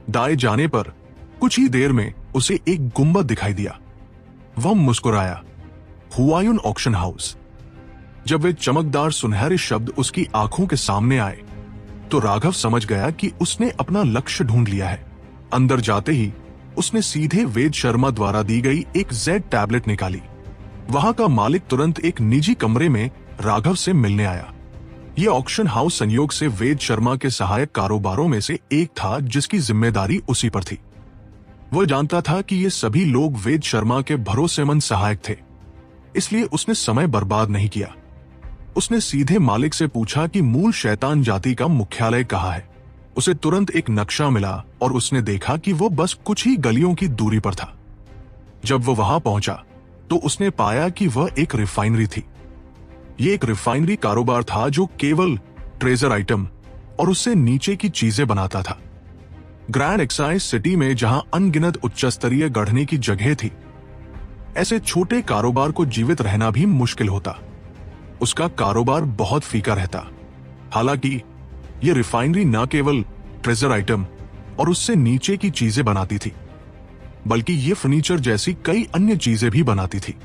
दाएं जाने पर कुछ ही देर में उसे एक गुंबद दिखाई दिया। वह मुस्कुराया। हुआयुन ऑक्शन हाउस। जब वे चमकदार सुनहरे शब्द उसकी आंखों के सामने आए तो राघव समझ गया कि उसने अपना लक्ष्य ढूंढ लिया है। अंदर जाते ही उसने सीधे वेद शर्मा द्वारा दी गई एक जेड टैबलेट निकाली। वहां का मालिक तुरंत एक निजी कमरे में राघव से मिलने आया। यह ऑक्शन हाउस संयोग से वेद शर्मा के सहायक कारोबारों में से एक था जिसकी जिम्मेदारी उसी पर थी। वह जानता था कि ये सभी लोग वेद शर्मा के भरोसेमंद सहायक थे, इसलिए उसने समय बर्बाद नहीं किया। उसने सीधे मालिक से पूछा कि मूल शैतान जाति का मुख्यालय कहाँ है। उसे तुरंत एक नक्शा मिला और उसने देखा कि वो बस कुछ ही गलियों की दूरी पर था। जब वो वहां पहुंचा तो उसने पाया कि वह एक रिफाइनरी थी। ये एक रिफाइनरी कारोबार था जो केवल ट्रेजर आइटम और उससे नीचे की चीजें बनाता था। ग्रैंड एक्साइज सिटी में जहां अनगिनत उच्च स्तरीय गढ़ने की जगह थी, ऐसे छोटे कारोबार को जीवित रहना भी मुश्किल होता। उसका कारोबार बहुत फीका रहता। हालांकि यह रिफाइनरी न केवल ट्रेजर आइटम और उससे नीचे की चीजें बनाती थी, बल्कि ये फर्नीचर जैसी कई अन्य चीजें भी बनाती थी।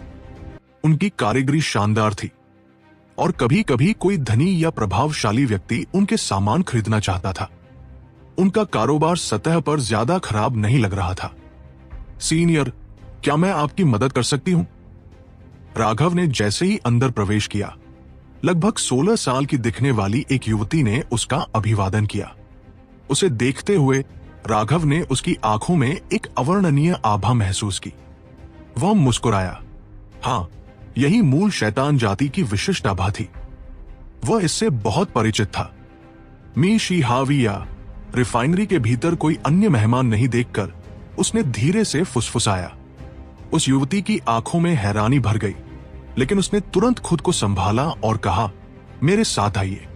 उनकी कारीगरी शानदार थी और कभी कभी कोई धनी या प्रभावशाली व्यक्ति उनके सामान खरीदना चाहता था। उनका कारोबार सतह पर ज्यादा खराब नहीं लग रहा था। सीनियर, क्या मैं आपकी मदद कर सकती हूं? राघव ने जैसे ही अंदर प्रवेश किया, लगभग 16 साल की दिखने वाली एक युवती ने उसका अभिवादन किया। उसे देखते हुए राघव ने उसकी आंखों में एक अवर्णनीय आभा महसूस की। वह मुस्कुराया। हां, यही मूल शैतान जाति की विशिष्ट आभा थी। वह इससे बहुत परिचित था। मी शिहाविया। रिफाइनरी के भीतर कोई अन्य मेहमान नहीं देखकर उसने धीरे से फुसफुसाया। उस युवती की आंखों में हैरानी भर गई, लेकिन उसने तुरंत खुद को संभाला और कहा, मेरे साथ आइए।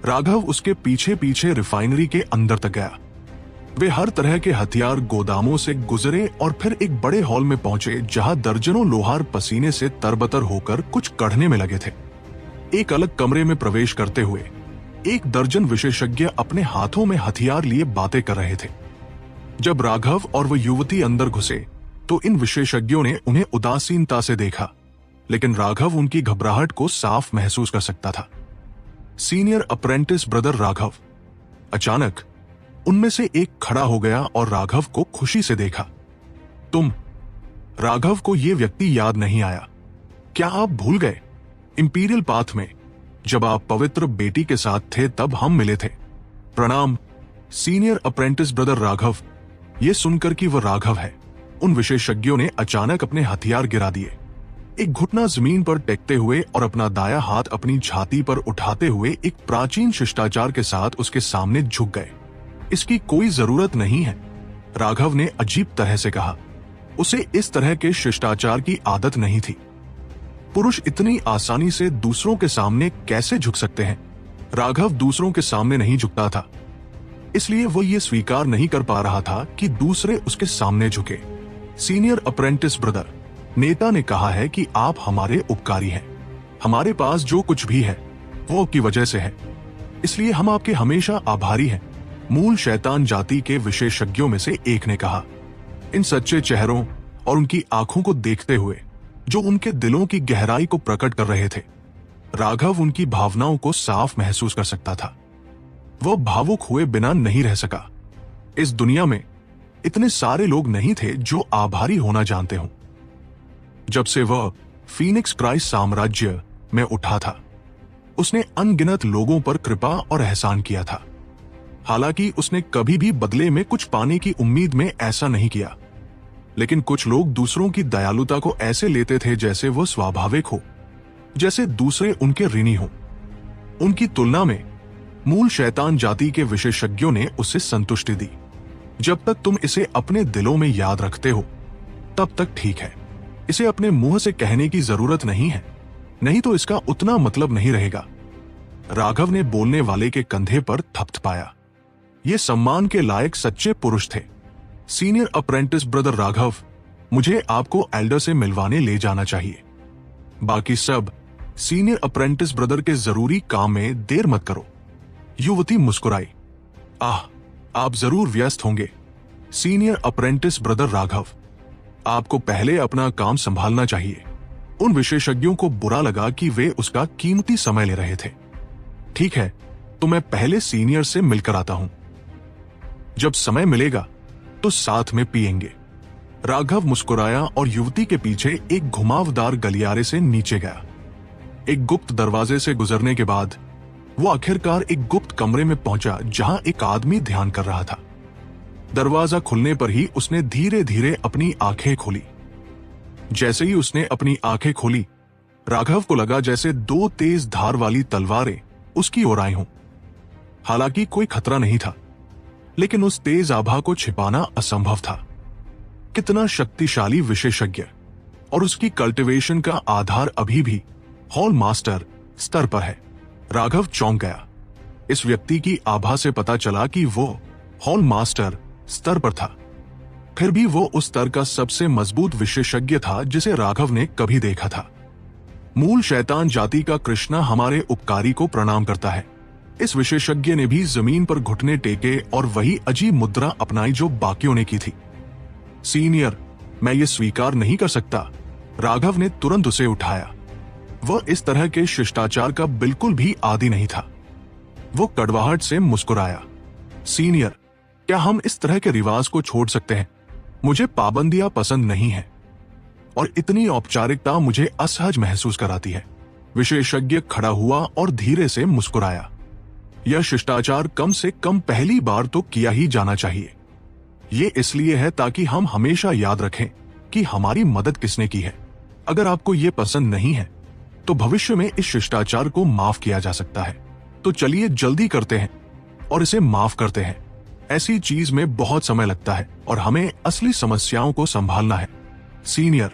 राघव उसके पीछे पीछे रिफाइनरी के अंदर तक गया। वे हर तरह के हथियार गोदामों से गुजरे और फिर एक बड़े हॉल में पहुंचे जहां दर्जनों लोहार पसीने से तरबतर होकर कुछ कढ़ने में लगे थे। एक अलग कमरे में प्रवेश करते हुए एक दर्जन विशेषज्ञ अपने हाथों में हथियार लिए बातें कर रहे थे। जब राघव और वह युवती अंदर घुसे तो इन विशेषज्ञों ने उन्हें उदासीनता से देखा, लेकिन राघव उनकी घबराहट को साफ महसूस कर सकता था। Senior apprentice brother Raghav. अचानक उनमें से एक खड़ा हो गया और राघव को खुशी से देखा। तुम? राघव को यह व्यक्ति याद नहीं आया। क्या आप भूल गए? इंपीरियल पाथ में जब आप पवित्र बेटी के साथ थे तब हम मिले थे। प्रणाम सीनियर अप्रेंटिस ब्रदर राघव। यह सुनकर कि वह राघव है, उन विशेषज्ञों ने अचानक अपने हथियार गिरा दिए। एक घुटना जमीन पर टेकते हुए और अपना दायां हाथ अपनी छाती पर उठाते हुए एक प्राचीन शिष्टाचार के साथ उसके सामने झुक गए। इसकी कोई जरूरत नहीं है, राघव ने अजीब तरह से कहा। उसे इस तरह के शिष्टाचार की आदत नहीं थी। पुरुष इतनी आसानी से दूसरों के सामने कैसे झुक सकते हैं? राघव दूसरों के सामने नहीं झुकता था, इसलिए वो ये स्वीकार नहीं कर पा रहा था कि दूसरे उसके सामने झुके। सीनियर अप्रेंटिस ब्रदर, नेता ने कहा है कि आप हमारे उपकारी हैं। हमारे पास जो कुछ भी है वो आपकी वजह से है, इसलिए हम आपके हमेशा आभारी हैं। मूल शैतान जाति के विशेषज्ञों में से एक ने कहा। इन सच्चे चेहरों और उनकी आंखों को देखते हुए जो उनके दिलों की गहराई को प्रकट कर रहे थे, राघव उनकी भावनाओं को साफ महसूस कर सकता था। वह भावुक हुए बिना नहीं रह सका। इस दुनिया में इतने सारे लोग नहीं थे जो आभारी होना जानते हों। जब से वह फीनिक्स क्राइस्ट साम्राज्य में उठा था, उसने अनगिनत लोगों पर कृपा और एहसान किया था। हालांकि उसने कभी भी बदले में कुछ पाने की उम्मीद में ऐसा नहीं किया, लेकिन कुछ लोग दूसरों की दयालुता को ऐसे लेते थे जैसे वह स्वाभाविक हो, जैसे दूसरे उनके ऋणी हो। उनकी तुलना में मूल शैतान जाति के विशेषज्ञों ने उसे संतुष्टि दी। जब तक तुम इसे अपने दिलों में याद रखते हो तब तक ठीक है। इसे अपने मुंह से कहने की जरूरत नहीं है, नहीं तो इसका उतना मतलब नहीं रहेगा। राघव ने बोलने वाले के कंधे पर थपथपाया। ये सम्मान के लायक सच्चे पुरुष थे। सीनियर अप्रेंटिस ब्रदर राघव, मुझे आपको एल्डर से मिलवाने ले जाना चाहिए। बाकी सब सीनियर अप्रेंटिस ब्रदर के जरूरी काम में देर मत करो। युवती मुस्कुराई। आह, आप जरूर व्यस्त होंगे, सीनियर अप्रेंटिस ब्रदर राघव, आपको पहले अपना काम संभालना चाहिए। उन विशेषज्ञों को बुरा लगा कि वे उसका कीमती समय ले रहे थे। ठीक है, तो मैं पहले सीनियर से मिलकर आता हूं। जब समय मिलेगा तो साथ में पिएंगे। राघव मुस्कुराया और युवती के पीछे एक घुमावदार गलियारे से नीचे गया। एक गुप्त दरवाजे से गुजरने के बाद वो आखिरकार एक गुप्त कमरे में पहुंचा जहां एक आदमी ध्यान कर रहा था। दरवाजा खुलने पर ही उसने धीरे धीरे अपनी आंखें खोली। जैसे ही उसने अपनी आंखें खोली, राघव को लगा जैसे दो तेज धार वाली तलवारें उसकी ओर आई हों। हालांकि कोई खतरा नहीं था, लेकिन उस तेज आभा को छिपाना असंभव था। कितना शक्तिशाली विशेषज्ञ, और उसकी कल्टीवेशन का आधार अभी भी हॉल मास्टर स्तर पर है। राघव चौंक गया। इस व्यक्ति की आभा से पता चला कि वो हॉल मास्टर स्तर पर था। फिर भी वो उस स्तर का सबसे मजबूत विशेषज्ञ था जिसे राघव ने कभी देखा था। मूल शैतान जाति का कृष्णा हमारे उपकारी को प्रणाम करता है। इस विशेषज्ञ ने भी जमीन पर घुटने टेके और वही अजीब मुद्रा अपनाई जो बाकियों ने की थी। सीनियर, मैं ये स्वीकार नहीं कर सकता। राघव ने तुरंत उसे उठाया। वह इस तरह के शिष्टाचार का बिल्कुल भी आदी नहीं था। वो कड़वाहट से मुस्कुराया। सीनियर, क्या हम इस तरह के रिवाज को छोड़ सकते हैं? मुझे पाबंदियां पसंद नहीं है और इतनी औपचारिकता मुझे असहज महसूस कराती है। विशेषज्ञ खड़ा हुआ और धीरे से मुस्कुराया। यह शिष्टाचार कम से कम पहली बार तो किया ही जाना चाहिए। ये इसलिए है ताकि हम हमेशा याद रखें कि हमारी मदद किसने की है। अगर आपको ये पसंद नहीं है तो भविष्य में इस शिष्टाचार को माफ किया जा सकता है। तो चलिए जल्दी करते हैं और इसे माफ करते हैं। ऐसी चीज में बहुत समय लगता है और हमें असली समस्याओं को संभालना है। सीनियर,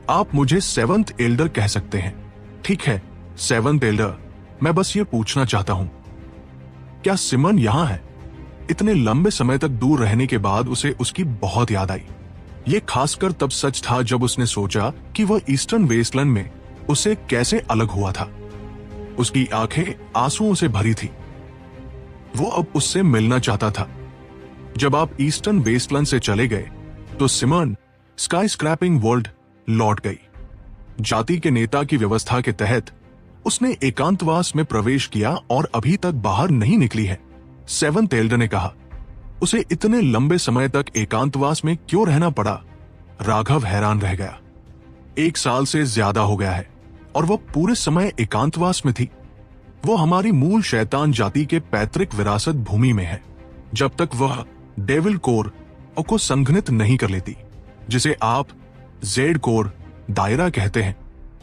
आप मुझे सेवंथ एल्डर कह सकते हैं। ठीक है सेवंथ एल्डर, मैं बस ये पूछना चाहता हूं, क्या सिमन यहां है? इतने लंबे समय तक दूर रहने के बाद उसे उसकी बहुत याद आई। ये खासकर तब सच था जब उसने सोचा कि वह ईस्टर्न वेस्टलैंड में उससे कैसे अलग हुआ था। उसकी आंखें आंसुओं से भरी थी। वो अब उससे मिलना चाहता था। जब आप ईस्टर्न वेस्टलैंड से चले गए तो सिमन स्काई स्क्रैपिंग वर्ल्ड लौट गई। जाति के नेता की व्यवस्था के तहत उसने एकांतवास में प्रवेश किया और अभी तक बाहर नहीं निकली है। सेवंथ एल्डर ने कहा। उसे इतने लंबे समय तक एकांतवास में क्यों रहना पड़ा? राघव हैरान रह गया। 1 साल से ज्यादा हो गया है और वह पूरे समय एकांतवास में थी। वो हमारी मूल शैतान जाति के पैतृक विरासत भूमि में है। जब तक वह डेविल कोर को संघनित नहीं कर लेती, जिसे आप जेड कोर दायरा कहते हैं,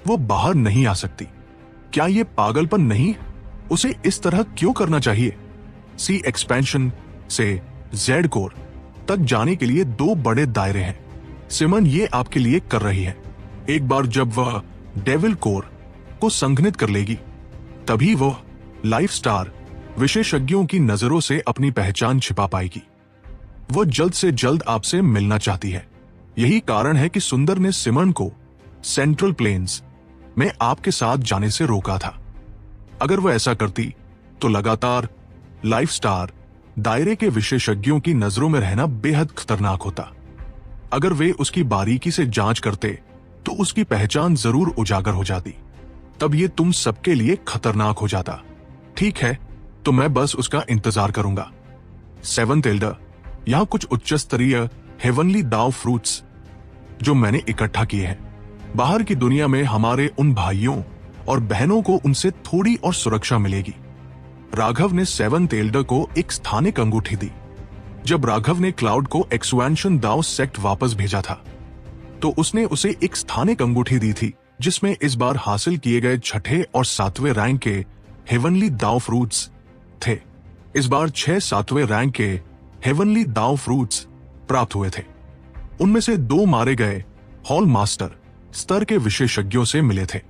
वो बाहर नहीं आ सकती। क्या ये पागलपन नहीं? उसे इस तरह क्यों करना चाहिए? सी एक्सपेंशन से जेड कोर तक जाने के लिए 2 बड़े दायरे हैं। सिमन ये आपके लिए कर रही है। एक बार जब वह डेविल कोर को संघनित कर लेगी, तभी वह लाइफ स्टार विशेषज्ञों की नजरों से अपनी पहचान छिपा पाएगी। वह जल्द से जल्द आपसे मिलना चाहती है। यही कारण है कि सुंदर ने सिमन को सेंट्रल प्लेन्स में आपके साथ जाने से रोका था। अगर वह ऐसा करती तो लगातार लाइफ स्टार दायरे के विशेषज्ञों की नजरों में रहना बेहद खतरनाक होता। अगर वे उसकी बारीकी से जांच करते तो उसकी पहचान जरूर उजागर हो जाती। तब ये तुम सबके लिए खतरनाक हो जाता। ठीक है, तो मैं बस उसका इंतजार करूंगा। सेवंथ एल्डर, यहां कुछ उच्च स्तरीय हेवनली दाव फ्रूट्स जो मैंने इकट्ठा किए हैं। बाहर की दुनिया में हमारे उन भाइयों और बहनों को उनसे थोड़ी और सुरक्षा मिलेगी। राघव ने सेवंथ एल्डर को एक स्थानिक अंगूठी दी। जब राघव ने क्लाउड को एक्सपेंशन दाव सेक्ट वापस भेजा था तो उसने उसे एक स्थानिक अंगूठी दी थी जिसमें इस बार हासिल किए गए 6 और 7वें रैंक के हेवनली दाव फ्रूट्स थे। इस बार 6 7वें रैंक के हेवनली दाव फ्रूट्स प्राप्त हुए थे। उनमें से 2 मारे गए हॉल मास्टर स्तर के विशेषज्ञों से मिले थे।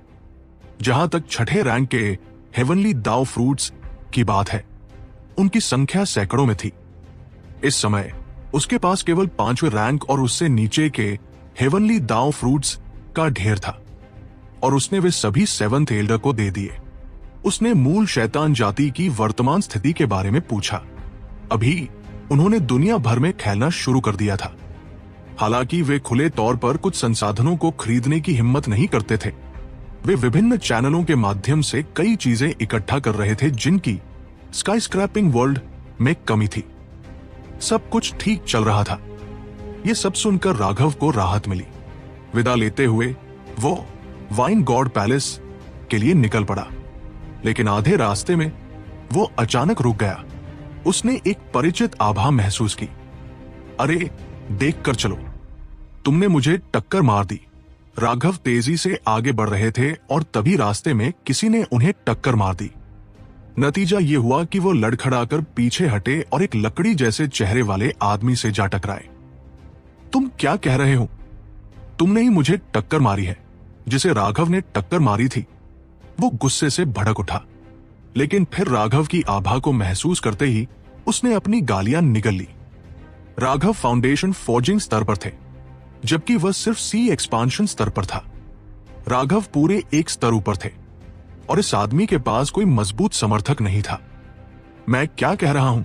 जहां तक 6ठे रैंक के हेवनली दाव फ्रूट्स की बात है, उनकी संख्या सैकड़ों में थी। इस समय उसके पास केवल 5वें रैंक और उससे नीचे के हेवनली दाव फ्रूट्स का ढेर था और उसने वे सभी सेवंथ एल्डर को दे दिए। उसने मूल शैतान जाति की वर्तमान स्थिति के बारे में पूछा। अभी उन्होंने दुनिया भर में खेलना शुरू कर दिया था। हालांकि वे खुले तौर पर कुछ संसाधनों को खरीदने की हिम्मत नहीं करते थे। वे विभिन्न चैनलों के माध्यम से कई चीजें इकट्ठा कर रहे थे जिनकी स्काई स्क्रैपिंग वर्ल्ड में कमी थी। सब कुछ ठीक चल रहा था। ये सब सुनकर राघव को राहत मिली। विदा लेते हुए वो वाइन गॉड पैलेस के लिए निकल पड़ा, लेकिन आधे रास्ते में वो अचानक रुक गया। उसने एक परिचित आभा महसूस की। अरे देख कर चलो, तुमने मुझे टक्कर मार दी। राघव तेजी से आगे बढ़ रहे थे और तभी रास्ते में किसी ने उन्हें टक्कर मार दी। नतीजा ये हुआ कि वो लड़खड़ाकर पीछे हटे और एक लकड़ी जैसे चेहरे वाले आदमी से जा टकराए। तुम क्या कह रहे हो? तुमने ही मुझे टक्कर मारी है। जिसे राघव ने टक्कर मारी थी वो गुस्से से भड़क उठा, लेकिन फिर राघव की आभा को महसूस करते ही उसने अपनी गालियां निगल ली। राघव फाउंडेशन फोर्जिंग स्तर पर थे, जबकि वह सिर्फ सी एक्सपांशन स्तर पर था। राघव पूरे एक स्तर ऊपर थे और इस आदमी के पास कोई मजबूत समर्थक नहीं था। मैं क्या कह रहा हूं?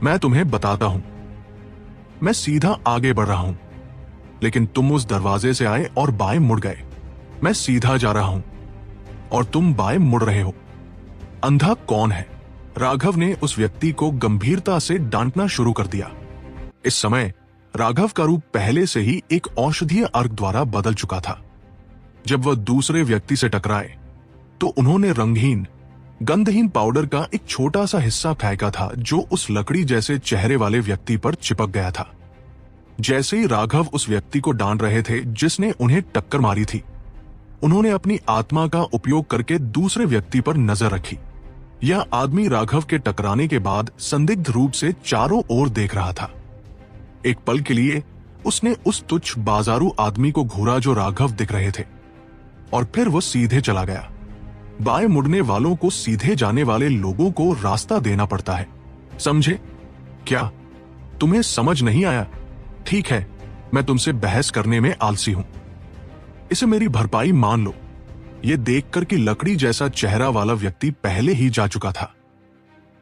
मैं तुम्हें बताता हूं। मैं सीधा आगे बढ़ रहा हूं, लेकिन तुम उस दरवाजे से आए और बाएं मुड़ गए। मैं सीधा जा रहा हूं और तुम बाएं मुड़ रहे हो। अंधा कौन है? राघव ने उस व्यक्ति को गंभीरता से डांटना शुरू कर दिया। इस समय राघव का रूप पहले से ही एक औषधीय अर्क द्वारा बदल चुका था। जब वह दूसरे व्यक्ति से टकराए तो उन्होंने रंगहीन गंधहीन पाउडर का एक छोटा सा हिस्सा फेंका था जो उस लकड़ी जैसे चेहरे वाले व्यक्ति पर चिपक गया था। जैसे ही राघव उस व्यक्ति को डांट रहे थे जिसने उन्हें टक्कर मारी थी, उन्होंने अपनी आत्मा का उपयोग करके दूसरे व्यक्ति पर नजर रखी। यह आदमी राघव के टकराने के बाद संदिग्ध रूप से चारों ओर देख रहा था। एक पल के लिए उसने उस तुच्छ बाजारू आदमी को घूरा जो राघव दिख रहे थे, और फिर वो सीधे चला गया। बाएं मुड़ने वालों को सीधे जाने वाले लोगों को रास्ता देना पड़ता है, समझे? क्या तुम्हें समझ नहीं आया? ठीक है, मैं तुमसे बहस करने में आलसी हूं। इसे मेरी भरपाई मान लो। यह देखकर कि लकड़ी जैसा चेहरा वाला व्यक्ति पहले ही जा चुका था।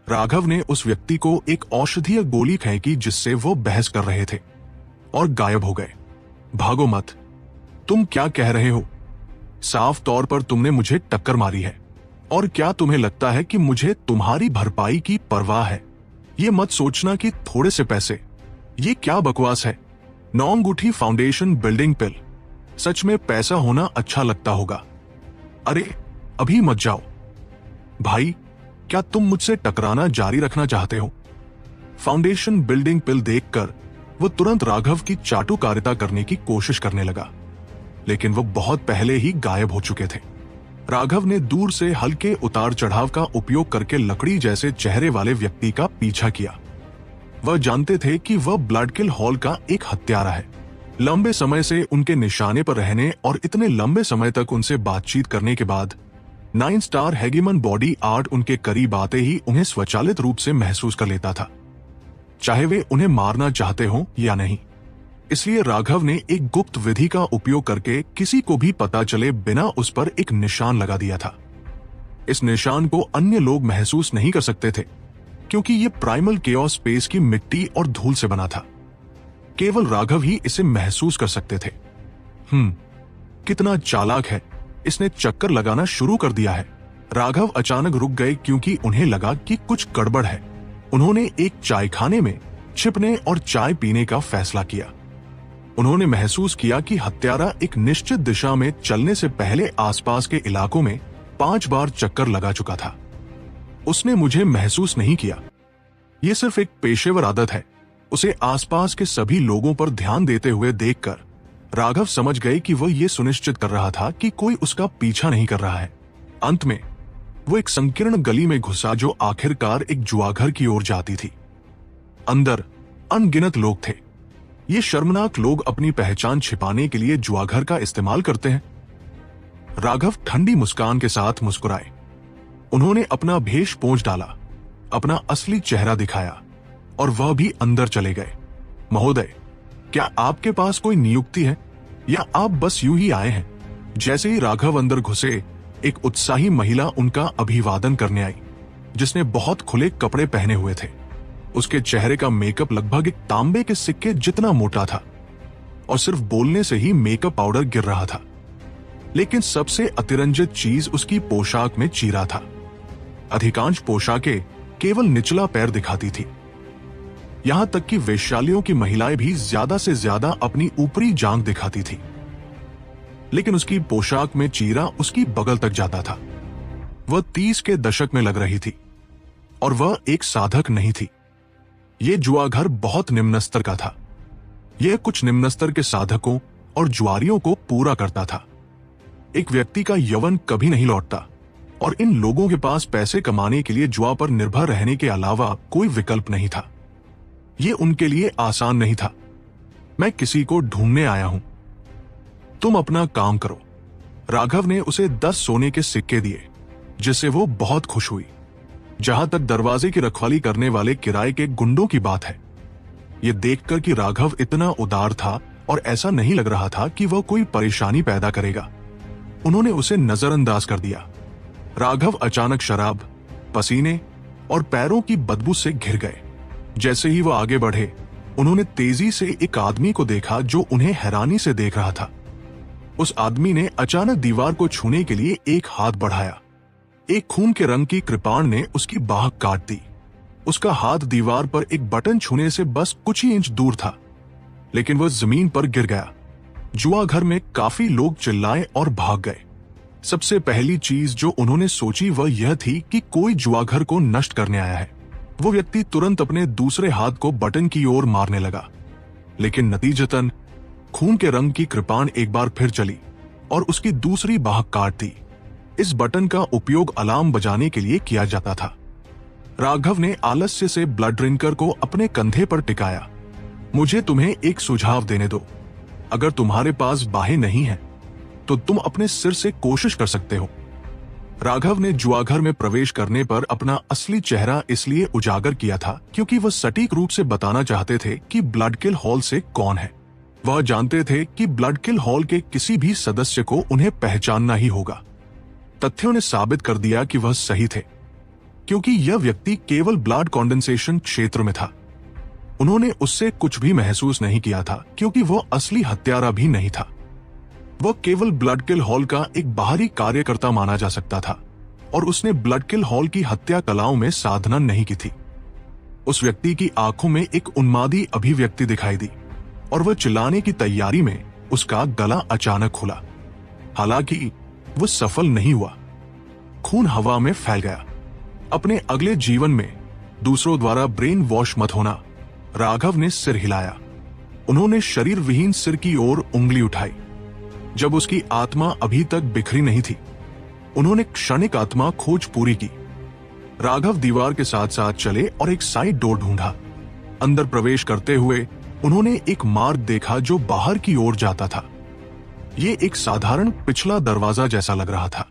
राघव ने उस व्यक्ति को एक औषधीय गोली फेंकी जिससे वो बहस कर रहे थे, और गायब हो गए। भागो मत। तुम क्या कह रहे हो? साफ तौर पर तुमने मुझे टक्कर मारी है, और क्या तुम्हें लगता है कि मुझे तुम्हारी भरपाई की परवाह है? ये मत सोचना कि थोड़े से पैसे। ये क्या बकवास है? 9 अंगूठी फाउंडेशन बिल्डिंग पिल। सच में पैसा होना अच्छा लगता होगा। अरे अभी मत जाओ। भाई, क्या तुम मुझसे टकराना जारी रखना चाहते हो? फाउंडेशन बिल्डिंग पिल देखकर वो तुरंत राघव की चाटुकारिता करने की कोशिश करने लगा, लेकिन वो बहुत पहले ही गायब हो चुके थे। राघव ने दूर से हल्के उतार चढ़ाव का उपयोग करके लकड़ी जैसे चेहरे वाले व्यक्ति का पीछा किया। वह जानते थे कि वह ब्लडकिल हॉल का एक हत्यारा है। लंबे समय से उनके निशाने पर रहने और इतने लंबे समय तक उनसे बातचीत करने के बाद 9 स्टार हेगेमन बॉडी आर्ट उनके करीब आते ही उन्हें स्वचालित रूप से महसूस कर लेता था, चाहे वे उन्हें मारना चाहते हों या नहीं। इसलिए राघव ने एक गुप्त विधि का उपयोग करके किसी को भी पता चले बिना उस पर एक निशान लगा दिया था। इस निशान को अन्य लोग महसूस नहीं कर सकते थे, क्योंकि ये प्राइमल केओस स्पेस की मिट्टी और धूल से बना था। केवल राघव ही इसे महसूस कर सकते थे। कितना चालाक है, इसने चक्कर लगाना शुरू कर दिया है। राघव अचानक रुक गए क्योंकि उन्हें लगा कि कुछ गड़बड़ है। उन्होंने एक चायखाने में छिपने और चाय पीने का फैसला किया। उन्होंने महसूस किया कि हत्यारा एक निश्चित दिशा में चलने से पहले आसपास के इलाकों में 5 बार चक्कर लगा चुका था। उसने मुझे महसूस नहीं किया। यह सिर्फ एक पेशेवर आदत है। उसे आसपास के सभी लोगों पर ध्यान देते हुए देखकर राघव समझ गए कि वह यह सुनिश्चित कर रहा था कि कोई उसका पीछा नहीं कर रहा है। अंत में वो एक संकीर्ण गली में घुसा जो आखिरकार एक जुआघर की ओर जाती थी। अंदर अनगिनत लोग थे। ये शर्मनाक लोग अपनी पहचान छिपाने के लिए जुआघर का इस्तेमाल करते हैं। राघव ठंडी मुस्कान के साथ मुस्कुराए। उन्होंने अपना भेष पोंछ डाला, अपना असली चेहरा दिखाया, और वह भी अंदर चले गए। महोदय, क्या आपके पास कोई नियुक्ति है या आप बस यूं ही आए हैं? जैसे ही राघव अंदर घुसे, एक उत्साही महिला उनका अभिवादन करने आई, जिसने बहुत खुले कपड़े पहने हुए थे। उसके चेहरे का मेकअप लगभग एक तांबे के सिक्के जितना मोटा था और सिर्फ बोलने से ही मेकअप पाउडर गिर रहा था। लेकिन सबसे अतिरंजित चीज उसकी पोशाक में चीरा था। अधिकांश पोशाकें केवल निचला पैर दिखाती थी। यहां तक कि वेश्यालयों की महिलाएं भी ज्यादा से ज्यादा अपनी ऊपरी जांघ दिखाती थी। लेकिन उसकी पोशाक में चीरा उसकी बगल तक जाता था। वह 30 के दशक में लग रही थी और वह एक साधक नहीं थी। यह जुआघर बहुत निम्न स्तर का था। यह कुछ निम्न स्तर के साधकों और जुआरियों को पूरा करता था। एक व्यक्ति का यौवन कभी नहीं लौटता और इन लोगों के पास पैसे कमाने के लिए जुआ पर निर्भर रहने के अलावा कोई विकल्प नहीं था। यह उनके लिए आसान नहीं था। मैं किसी को ढूंढने आया हूं, तुम अपना काम करो। राघव ने उसे 10 सोने के सिक्के दिए, जिससे वो बहुत खुश हुई। जहां तक दरवाजे की रखवाली करने वाले किराए के गुंडों की बात है, यह देखकर कि राघव इतना उदार था और ऐसा नहीं लग रहा था कि वह कोई परेशानी पैदा करेगा, उन्होंने उसे नजरअंदाज कर दिया। राघव अचानक शराब, पसीने और पैरों की बदबू से घिर गए। जैसे ही वह आगे बढ़े, उन्होंने तेजी से एक आदमी को देखा जो उन्हें हैरानी से देख रहा था। उस आदमी ने अचानक दीवार को छूने के लिए एक हाथ बढ़ाया। एक खून के रंग की कृपाण ने उसकी बाह काट दी। उसका हाथ दीवार पर एक बटन छूने से बस कुछ ही इंच दूर था, लेकिन वह जमीन पर गिर गया। जुआ घर में काफी लोग चिल्लाए और भाग गए। सबसे पहली चीज जो उन्होंने सोची वह यह थी कि कोई जुआघर को नष्ट करने आया है। वो व्यक्ति तुरंत अपने दूसरे हाथ को बटन की ओर मारने लगा, लेकिन नतीजतन खून के रंग की कृपाण एक बार फिर चली और उसकी दूसरी बाह काट दी। इस बटन का उपयोग अलार्म बजाने के लिए किया जाता था। राघव ने आलस्य से ब्लड ड्रिंकर को अपने कंधे पर टिकाया। मुझे तुम्हें एक सुझाव देने दो। अगर तुम्हारे पास बाहें नहीं हैं, तो तुम अपने सिर से कोशिश कर सकते हो। राघव ने जुआघर में प्रवेश करने पर अपना असली चेहरा इसलिए उजागर किया था क्योंकि वह सटीक रूप से बताना चाहते थे कि ब्लड किल हॉल से कौन है। वह जानते थे कि ब्लड किल हॉल के किसी भी सदस्य को उन्हें पहचानना ही होगा। तथ्यों ने साबित कर दिया कि वह सही थे, क्योंकि यह व्यक्ति केवल ब्लड कंडेंसेशन क्षेत्र में था। उन्होंने उससे कुछ भी महसूस नहीं किया था क्योंकि वह असली हत्यारा भी नहीं था। वह केवल ब्लड किल हॉल का एक बाहरी कार्यकर्ता माना जा सकता था और उसने ब्लड किल हॉल की हत्या कलाओं में साधना नहीं की थी। उस व्यक्ति की आंखों में एक उन्मादी अभिव्यक्ति दिखाई दी और वह चिल्लाने की तैयारी में उसका गला अचानक खुला। हालांकि वह सफल नहीं हुआ। खून हवा में फैल गया। अपने अगले जीवन में दूसरों द्वारा ब्रेन वॉश मत होना। राघव ने सिर हिलाया। उन्होंने शरीर विहीन सिर की ओर उंगली उठाई। जब उसकी आत्मा अभी तक बिखरी नहीं थी, उन्होंने क्षणिक आत्मा खोज पूरी की। राघव दीवार के साथ साथ चले और एक साइड डोर ढूंढा। अंदर प्रवेश करते हुए उन्होंने एक मार्ग देखा जो बाहर की ओर जाता था। ये एक साधारण पिछला दरवाजा जैसा लग रहा था।